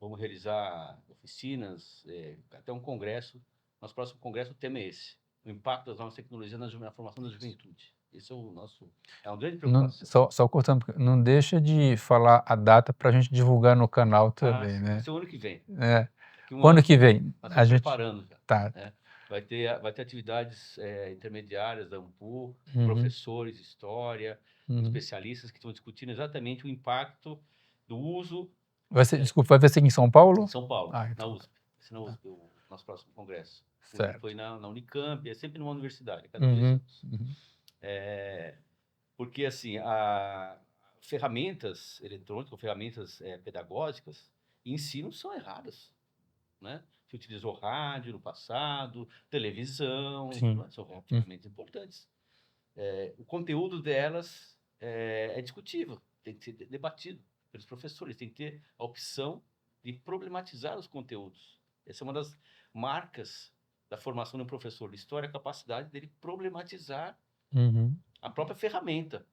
Vamos realizar oficinas, até um congresso. Nosso próximo congresso, o tema é esse: o impacto das novas tecnologias na formação da juventude. Esse é uma grande Não, preocupação. só cortando, não deixa de falar a data para a gente divulgar no canal também, Sim, vai né? ser o ano que vem. É. Daqui um O ano ano, que vem, nós a estamos gente preparando já, tá. né? Vai ter atividades intermediárias da ANPU, Uhum, professores de história, com uhum. especialistas que estão discutindo exatamente o impacto do uso Desculpa, vai ser aqui em São em Paulo? São Paulo, Ah, na então tá. USP. Vai ser na USP, o nosso próximo congresso. O último foi Certo. na Unicamp, é sempre numa universidade, a cada 2 Uhum, anos. uhum, Porque, assim, ferramentas eletrônicas, ou ferramentas pedagógicas, em si não são erradas, né? Se utilizou rádio no passado, televisão, sim. não é? São Hum, ferramentas importantes. O conteúdo delas é discutível, tem que ser debatido pelos professores, tem que ter a opção de problematizar os conteúdos. Essa é uma das marcas da formação de um professor de história, a capacidade dele problematizar uhum, a própria ferramenta,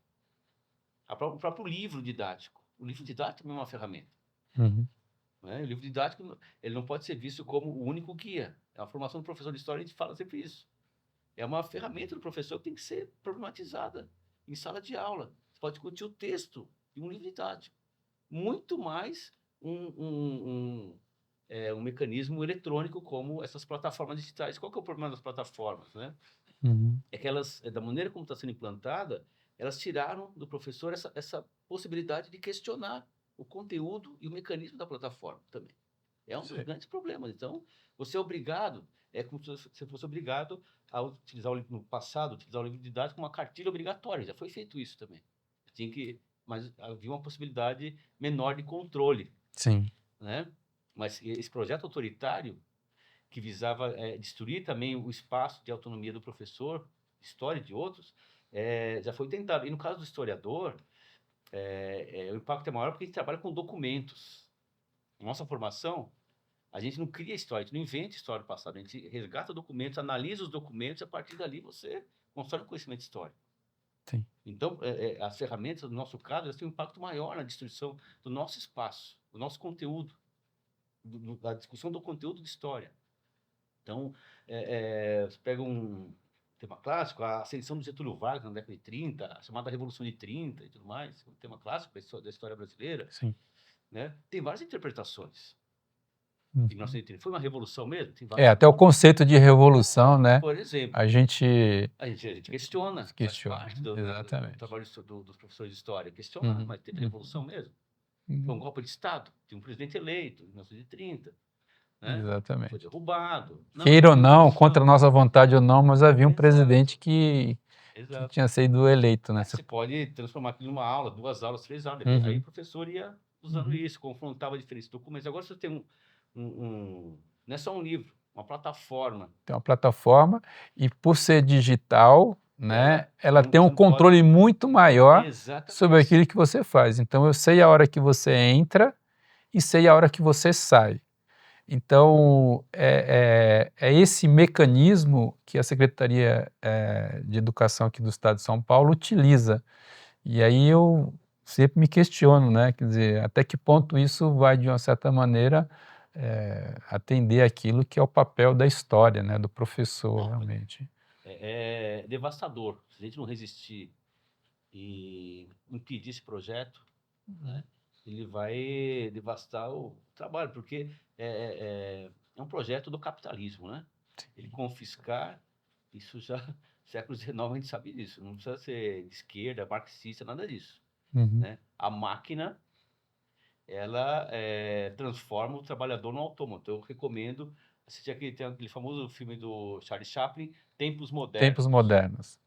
o próprio livro didático. O livro didático também é uma ferramenta, uhum, né? O livro didático ele não pode ser visto como o único guia. A formação do professor de história, a gente fala sempre isso. É uma ferramenta do professor que tem que ser problematizada em sala de aula. Você pode discutir o texto de um livro didático. Muito mais um mecanismo eletrônico como essas plataformas digitais. Qual que é o problema das plataformas, né? uhum, É que elas, da maneira como está sendo implantada, elas tiraram do professor essa possibilidade de questionar o conteúdo e o mecanismo da plataforma também. É um dos sei. grandes problemas. Então, você é obrigado, é como se você fosse obrigado a utilizar o livro no passado, utilizar o livro didático como uma cartilha obrigatória. Já foi feito isso também. Mas havia uma possibilidade menor de controle, Sim. né? Mas esse projeto autoritário que visava destruir também o espaço de autonomia do professor, de história e de outros, já foi tentado. E no caso do historiador, o impacto é maior porque a gente trabalha com documentos. Nossa formação, a gente não cria história, a gente não inventa história do passado, a gente resgata documentos, analisa os documentos e a partir dali você constrói um conhecimento histórico. Sim. Então, as ferramentas, no nosso caso, elas têm um impacto maior na destruição do nosso espaço, do nosso conteúdo, da discussão do conteúdo de história. Então, você pega um tema clássico, a ascensão do Getúlio Vargas na década de 30, a chamada Revolução de 30 e tudo mais, um tema clássico da história brasileira, Sim. né? Tem várias interpretações. Uhum. Em 1930. Foi uma revolução mesmo? Tem Até o conceito de revolução, né? Por exemplo, A gente a gente questiona, faz parte do exatamente. trabalho dos professores de história, questionar, Uhum. mas teve revolução mesmo. Foi um golpe de Estado, tinha um presidente eleito em 1930, né? Foi Exatamente. derrubado. Queira ou não, revolução. contra a nossa vontade ou não, mas havia um Exato. presidente que tinha sido eleito, né? Você pode transformar aquilo numa aula, 2 aulas, 3 aulas. Uhum. Aí o professor ia usando isso, confrontava diferentes documentos. Agora você tem não é só um livro, uma plataforma. Tem uma plataforma e por ser digital, né, ela tem um você não pode- controle muito maior Exatamente. sobre aquilo que você faz. Então eu sei a hora que você entra e sei a hora que você sai. Então é esse mecanismo que a Secretaria de Educação aqui do Estado de São Paulo utiliza. E aí eu sempre me questiono, né, quer dizer, até que ponto isso vai, de uma certa maneira, atender aquilo que é o papel da história, né, do professor, realmente. É devastador. Se a gente não resistir e impedir esse projeto, né, ele vai devastar o trabalho, porque é um projeto do capitalismo, né? Ele confiscar, isso já século XIX a gente sabe disso, não precisa ser de esquerda, marxista, nada disso, Uhum. né? A máquina, ela transforma o trabalhador no autômato. Eu recomendo assistir aquele famoso filme do Charlie Chaplin, Tempos Modernos. Tempos Modernos.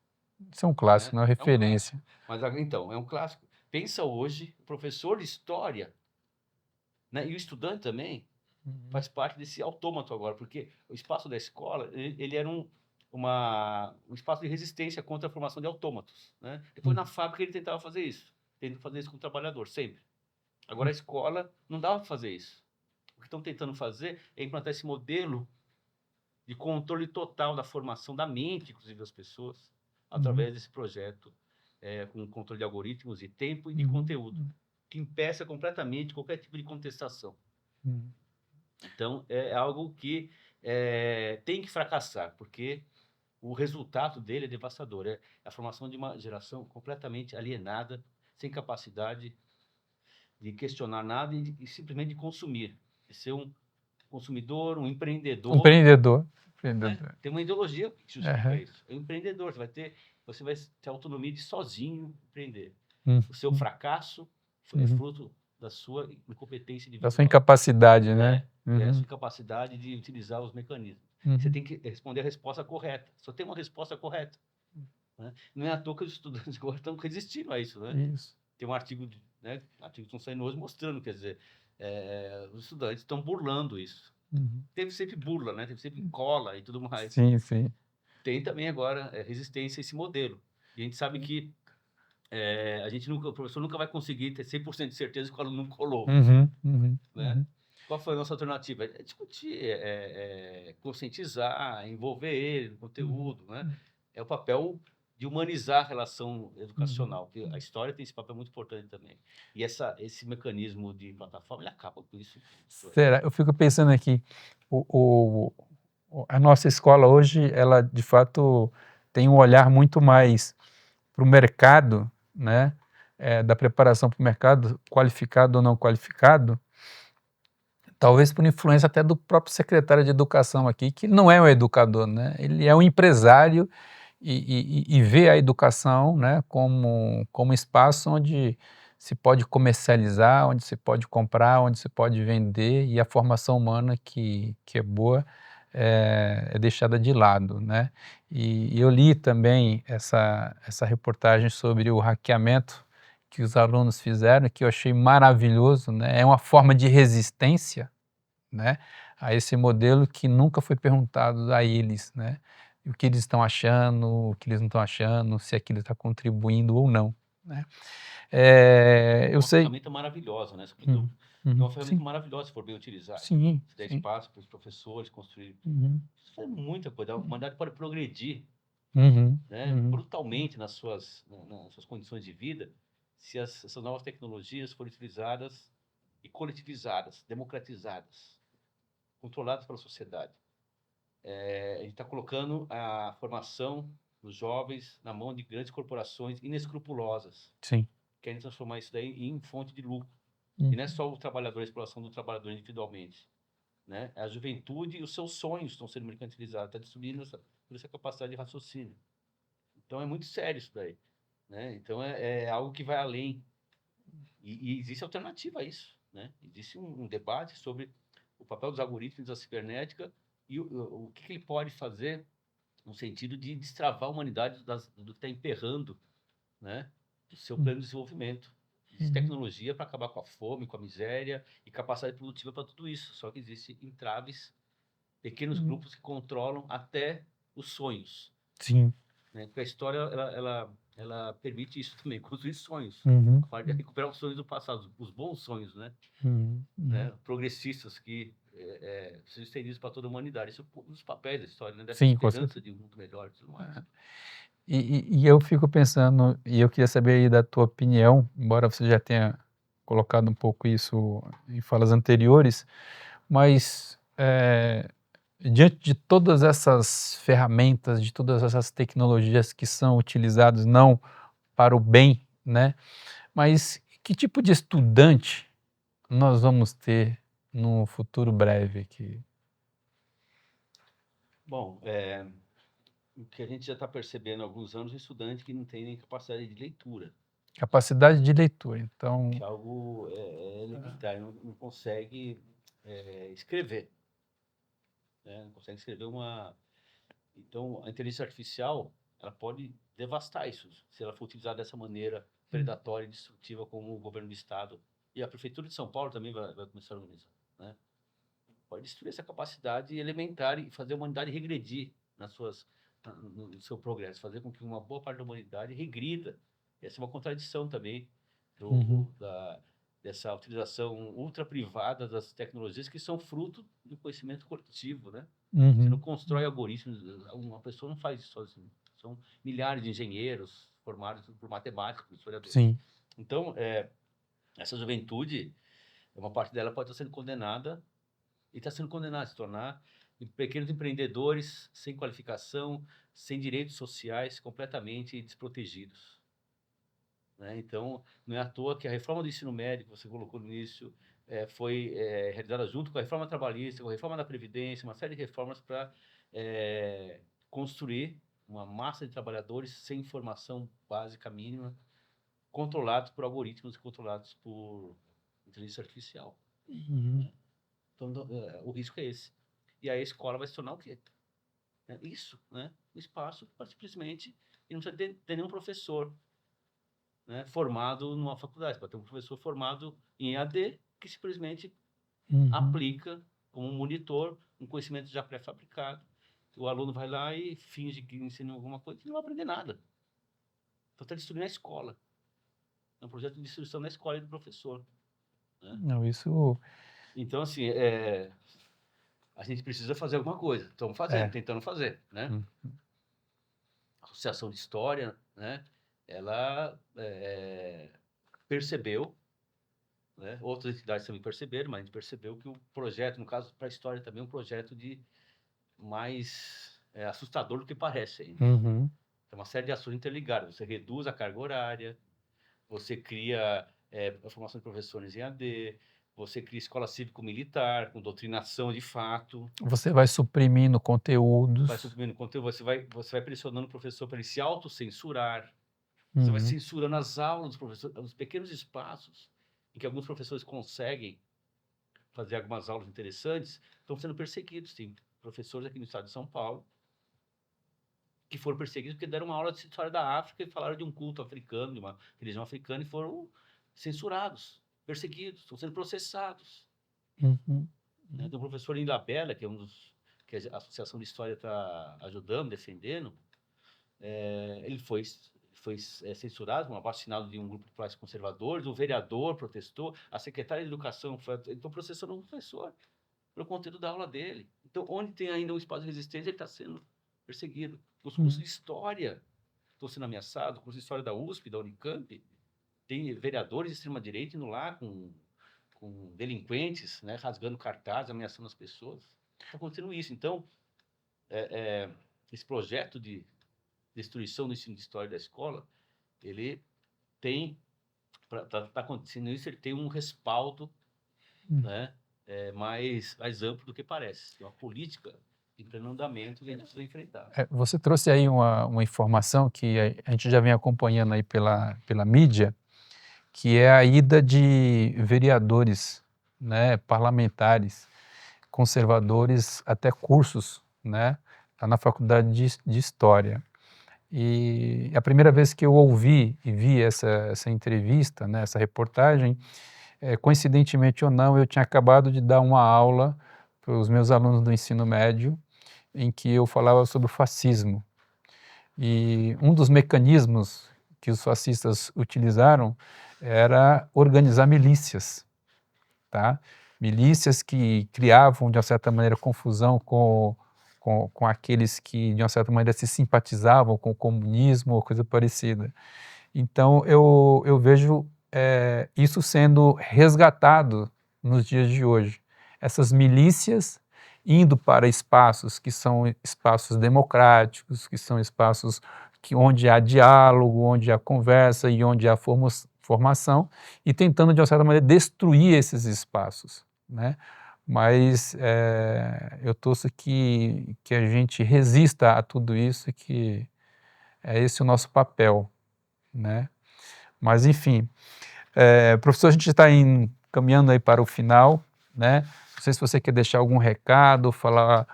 Isso é um clássico, Né? uma referência. Mas então, é um clássico. Pensa hoje, o professor de história, né, e o estudante também, faz parte desse autômato agora, porque o espaço da escola, ele era um espaço de resistência contra a formação de autômatos, né? Depois, na fábrica, ele tentava fazer isso com o trabalhador, sempre. Agora, a escola não dava para fazer isso. O que estão tentando fazer é implantar esse modelo de controle total da formação da mente, inclusive, das pessoas, através desse projeto, com controle de algoritmos de tempo e de conteúdo, que impeça completamente qualquer tipo de contestação. Então, é algo que tem que fracassar, porque o resultado dele é devastador. É a formação de uma geração completamente alienada, sem capacidade de questionar nada e simplesmente de consumir, de ser um consumidor, um empreendedor. Empreendedor. Né? Tem uma ideologia que justifica isso. É um empreendedor, você vai ter autonomia de sozinho empreender. O seu fracasso é fruto da sua incompetência individual. Da sua incapacidade, né? Da sua incapacidade de utilizar os mecanismos. Você tem que responder a resposta correta. Só tem uma resposta correta. Né? Não é à toa que os estudantes agora estão resistindo a isso. Né? Isso. Tem um artigo, artigos que estão saindo hoje mostrando, quer dizer, os estudantes estão burlando isso. Teve sempre burla, né? Teve sempre cola e tudo mais. Sim, sim. Tem também agora resistência a esse modelo. E a gente sabe que o professor nunca vai conseguir ter 100% de certeza que o aluno não colou. Né? Qual foi a nossa alternativa? É discutir, conscientizar, envolver ele no conteúdo. Né? É o papel de humanizar a relação educacional, porque a história tem esse papel muito importante também. E esse mecanismo de plataforma, ele acaba com isso. Será? Eu fico pensando aqui, a nossa escola hoje, ela de fato tem um olhar muito mais para o mercado, né? Da preparação para o mercado, qualificado ou não qualificado, talvez por influência até do próprio secretário de Educação aqui, que não é um educador, né? Ele é um empresário e vê a educação, né, como espaço onde se pode comercializar, onde se pode comprar, onde se pode vender, e a formação humana que é boa é deixada de lado, né? E eu li também essa reportagem sobre o hackeamento que os alunos fizeram, que eu achei maravilhoso, né? É uma forma de resistência, né, a esse modelo que nunca foi perguntado a eles, né? O que eles estão achando, o que eles não estão achando, se aquilo está contribuindo ou não, né? Eu sei. É uma ferramenta maravilhosa, né? É uma ferramenta maravilhosa se for bem utilizada. Sim. Se der espaço para os professores construir. Isso é muita coisa. A humanidade pode progredir Uhum. né, Uhum. brutalmente nas suas condições de vida, se essas novas tecnologias forem utilizadas e coletivizadas, democratizadas, controladas pela sociedade. A gente está colocando a formação dos jovens na mão de grandes corporações inescrupulosas, Sim. querem transformar isso daí em fonte de lucro. E Uhum. não é só o trabalhador, a exploração do trabalhador individualmente, né? A juventude e os seus sonhos estão sendo mercantilizados, está destruindo essa capacidade de raciocínio. Então é muito sério isso daí, né? Então é algo que vai além. E existe alternativa a isso, né? Existe um debate sobre o papel dos algoritmos da cibernética e o que ele pode fazer no sentido de destravar a humanidade do que está emperrando, né, o seu plano de desenvolvimento. Existe Uhum. tecnologia para acabar com a fome, com a miséria e capacidade produtiva para tudo isso. Só que existem entraves, pequenos Uhum. grupos que controlam até os sonhos, Sim. né? Porque a história ela permite isso também, construir sonhos. Uhum. A parte de recuperar os sonhos do passado, os bons sonhos, né? Uhum. Uhum. Progressistas que sejam estendidos para toda a humanidade. Isso é um dos papéis da história, né? Dessa Sim, com esperança certeza. de um mundo melhor e tudo mais. E eu fico pensando, e eu queria saber aí da tua opinião, embora você já tenha colocado um pouco isso em falas anteriores, mas diante de todas essas ferramentas, de todas essas tecnologias que são utilizadas não para o bem, né? Mas que tipo de estudante nós vamos ter no futuro breve aqui? Bom, o que a gente já está percebendo há alguns anos é estudante que não tem nem capacidade de leitura, Capacidade de leitura. Então, que é algo elementar, não consegue escrever, né? Não consegue escrever uma. Então, a inteligência artificial ela pode devastar isso se ela for utilizada dessa maneira predatória e destrutiva como o governo do estado e a prefeitura de São Paulo também vai começar a organizar, né? Pode destruir essa capacidade elementar e fazer a humanidade regredir no seu progresso, fazer com que uma boa parte da humanidade regrida. Essa é uma contradição também uhum, do, da, dessa utilização ultra privada das tecnologias que são fruto do conhecimento coletivo, né? Você não uhum, constrói algoritmos, uma pessoa não faz isso sozinha. São milhares de engenheiros formados por matemáticos, por historiadores. sim, Então, essa juventude, uma parte dela pode estar sendo condenada e está sendo condenado a se tornar pequenos empreendedores sem qualificação, sem direitos sociais, completamente desprotegidos, né? Então, não é à toa que a reforma do ensino médio, que você colocou no início, foi realizada junto com a reforma trabalhista, com a reforma da Previdência, uma série de reformas para construir uma massa de trabalhadores sem formação básica mínima, controlados por algoritmos e controlados por inteligência artificial, uhum, né? Então, o risco é esse. E aí a escola vai se tornar o quê? Isso, né? Um espaço para simplesmente. E não precisa ter nenhum professor, né, formado numa faculdade. Pode ter um professor formado em EAD que simplesmente uhum, aplica como um monitor um conhecimento já pré-fabricado. O aluno vai lá e finge que ensina alguma coisa e não vai aprender nada. Então está destruindo a escola. É um projeto de destruição da escola e do professor, né? não, isso Então, assim, a gente precisa fazer alguma coisa. Estamos fazendo, é, tentando fazer, né? hum, A Associação de História, né? Ela percebeu, né? Outras entidades também perceberam, mas a gente percebeu que o projeto, no caso para a história também, é um projeto de mais assustador do que parece ainda. uhum, Tem uma série de ações interligadas. Você reduz a carga horária, você cria a formação de professores em AD, você cria escola cívico-militar com doutrinação de fato, você vai suprimindo vai conteúdos, suprimindo conteúdo, você vai pressionando o professor para ele se autocensurar, você vai uhum, censurando as aulas dos professores, os pequenos espaços em que alguns professores conseguem fazer algumas aulas interessantes, estão sendo perseguidos. Tem professores aqui no estado de São Paulo que foram perseguidos porque deram uma aula de história da África e falaram de um culto africano, de uma religião africana e foram censurados, perseguidos, estão sendo processados, uhum, né? Tem um professor em Ilhabela, que a Associação de História está ajudando, defendendo, ele foi censurado, um assinado de um grupo de pais conservadores, o vereador protestou, a secretária de Educação então processando o professor pelo conteúdo da aula dele. Então, onde tem ainda um espaço de resistência, ele está sendo perseguido. Os cursos de história estão sendo ameaçados, o curso de história da USP, da Unicamp, tem vereadores de extrema-direita indo lá com delinquentes, né, rasgando cartazes, ameaçando as pessoas. Está acontecendo isso. Então, esse projeto de destruição do ensino de história da escola, ele tem, para tá acontecendo isso, ele tem um respaldo, né, mais amplo do que parece. É uma política em pleno andamento que a gente precisa enfrentar. Você trouxe aí uma informação que a gente já vem acompanhando aí pela mídia, que é a ida de vereadores, né, parlamentares, conservadores, até cursos, né, lá na Faculdade de História. E a primeira vez que eu ouvi e vi essa entrevista, né, essa reportagem, coincidentemente ou não, eu tinha acabado de dar uma aula para os meus alunos do ensino médio, em que eu falava sobre o fascismo. E um dos mecanismos que os fascistas utilizaram era organizar milícias, tá? Milícias que criavam, de uma certa maneira, confusão com aqueles que, de uma certa maneira, se simpatizavam com o comunismo ou coisa parecida. Então, eu vejo isso sendo resgatado nos dias de hoje. Essas milícias indo para espaços que são espaços democráticos, que são espaços onde há diálogo, onde há conversa e onde há formação, e tentando, de uma certa maneira, destruir esses espaços, né? Mas eu torço que a gente resista a tudo isso, que é esse o nosso papel, né? Mas, enfim, professor, a gente está caminhando aí para o final, né? Não sei se você quer deixar algum recado, falar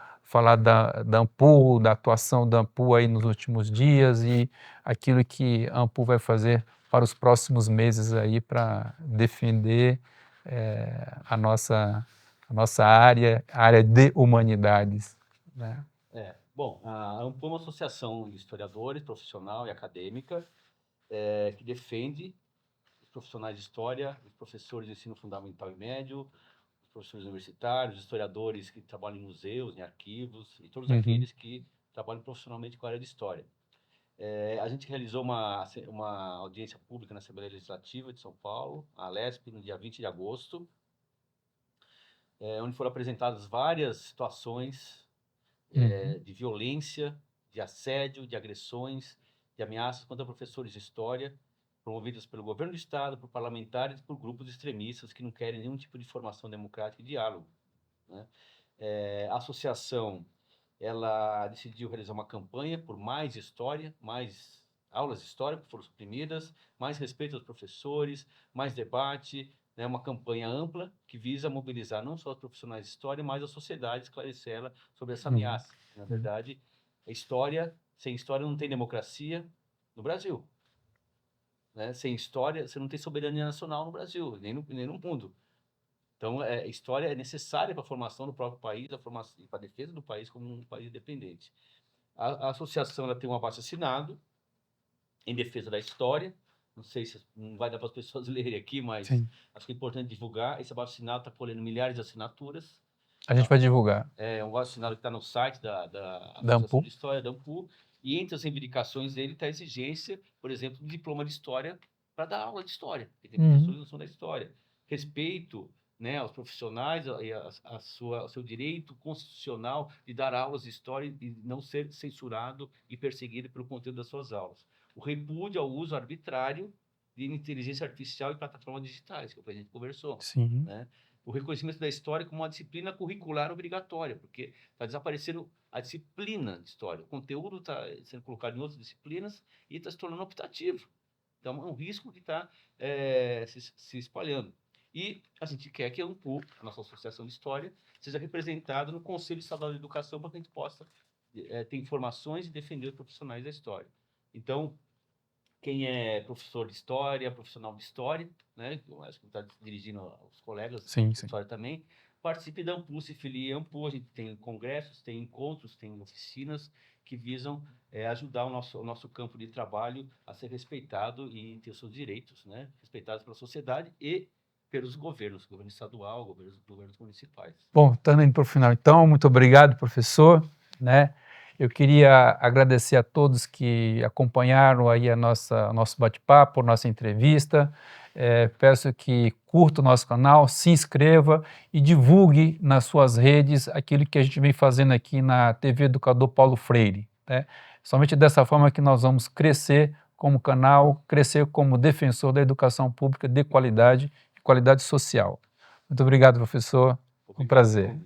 da Ampul, da atuação da Ampul aí nos últimos dias e aquilo que a Ampul vai fazer para os próximos meses aí para defender a nossa área, a área de humanidades, né? Bom, a Ampul é uma associação de historiadores, profissional e acadêmica, que defende os profissionais de história, os professores de ensino fundamental e médio, os professores universitários, os historiadores que trabalham em museus, em arquivos, e todos aqueles que trabalham profissionalmente com a área de história. A gente realizou uma audiência pública na Assembleia Legislativa de São Paulo, a ALESP, no dia 20 de agosto, onde foram apresentadas várias situações de violência, de assédio, de agressões, de ameaças contra professores de história, promovidas pelo governo do Estado, por parlamentares e por grupos extremistas que não querem nenhum tipo de formação democrática e diálogo, né? A associação, ela decidiu realizar uma campanha por mais história, mais aulas de história que foram suprimidas, mais respeito aos professores, mais debate, né? Uma campanha ampla que visa mobilizar não só os profissionais de história, mas a sociedade, esclarecê-la sobre essa ameaça. Na verdade, sem história não tem democracia no Brasil, né? Sem história, você não tem soberania nacional no Brasil, nem no mundo. Então, a história é necessária para a formação do próprio país, para a defesa do país como um país independente. A associação ela tem um abaixo-assinado em defesa da história. Não sei se não vai dar para as pessoas lerem aqui, mas acho que é importante divulgar. Esse abaixo-assinado está colhendo milhares de assinaturas. A gente vai divulgar. É um abaixo-assinado que está no site da Da Associação Ampul. de História, da Ampul. E entre as reivindicações dele está a exigência, por exemplo, de diploma de história para dar aula de história. Porque tem professores que não são da história. Respeito, né, aos profissionais e ao seu direito constitucional de dar aulas de história e não ser censurado e perseguido pelo conteúdo das suas aulas. O repúdio ao uso arbitrário de inteligência artificial e plataformas digitais, que a gente conversou. Sim. Né? O reconhecimento da história como uma disciplina curricular obrigatória, porque está desaparecendo a disciplina de história. O conteúdo está sendo colocado em outras disciplinas e está se tornando optativo. Então, é um risco que está se espalhando. E a gente quer que a Ampul, a nossa Associação de História, seja representada no Conselho Estadual de Educação para que a gente possa ter informações e defender os profissionais da história. Então, quem é professor de história, profissional de história, né, eu acho que está dirigindo aos colegas de história também, participe da Ampul, se filie à Ampul. A gente tem congressos, tem encontros, tem oficinas que visam ajudar o nosso campo de trabalho a ser respeitado e ter seus direitos, né, respeitados pela sociedade e pelos governos, governo estadual, governos municipais. Bom, estamos indo para o final. Então, muito obrigado, professor, né? Eu queria agradecer a todos que acompanharam aí nosso bate-papo, nossa entrevista. Peço que curta o nosso canal, se inscreva e divulgue nas suas redes aquilo que a gente vem fazendo aqui na TV Educador Paulo Freire, né? Somente dessa forma que nós vamos crescer como canal, crescer como defensor da educação pública de qualidade e qualidade social. Muito obrigado, professor. Um prazer.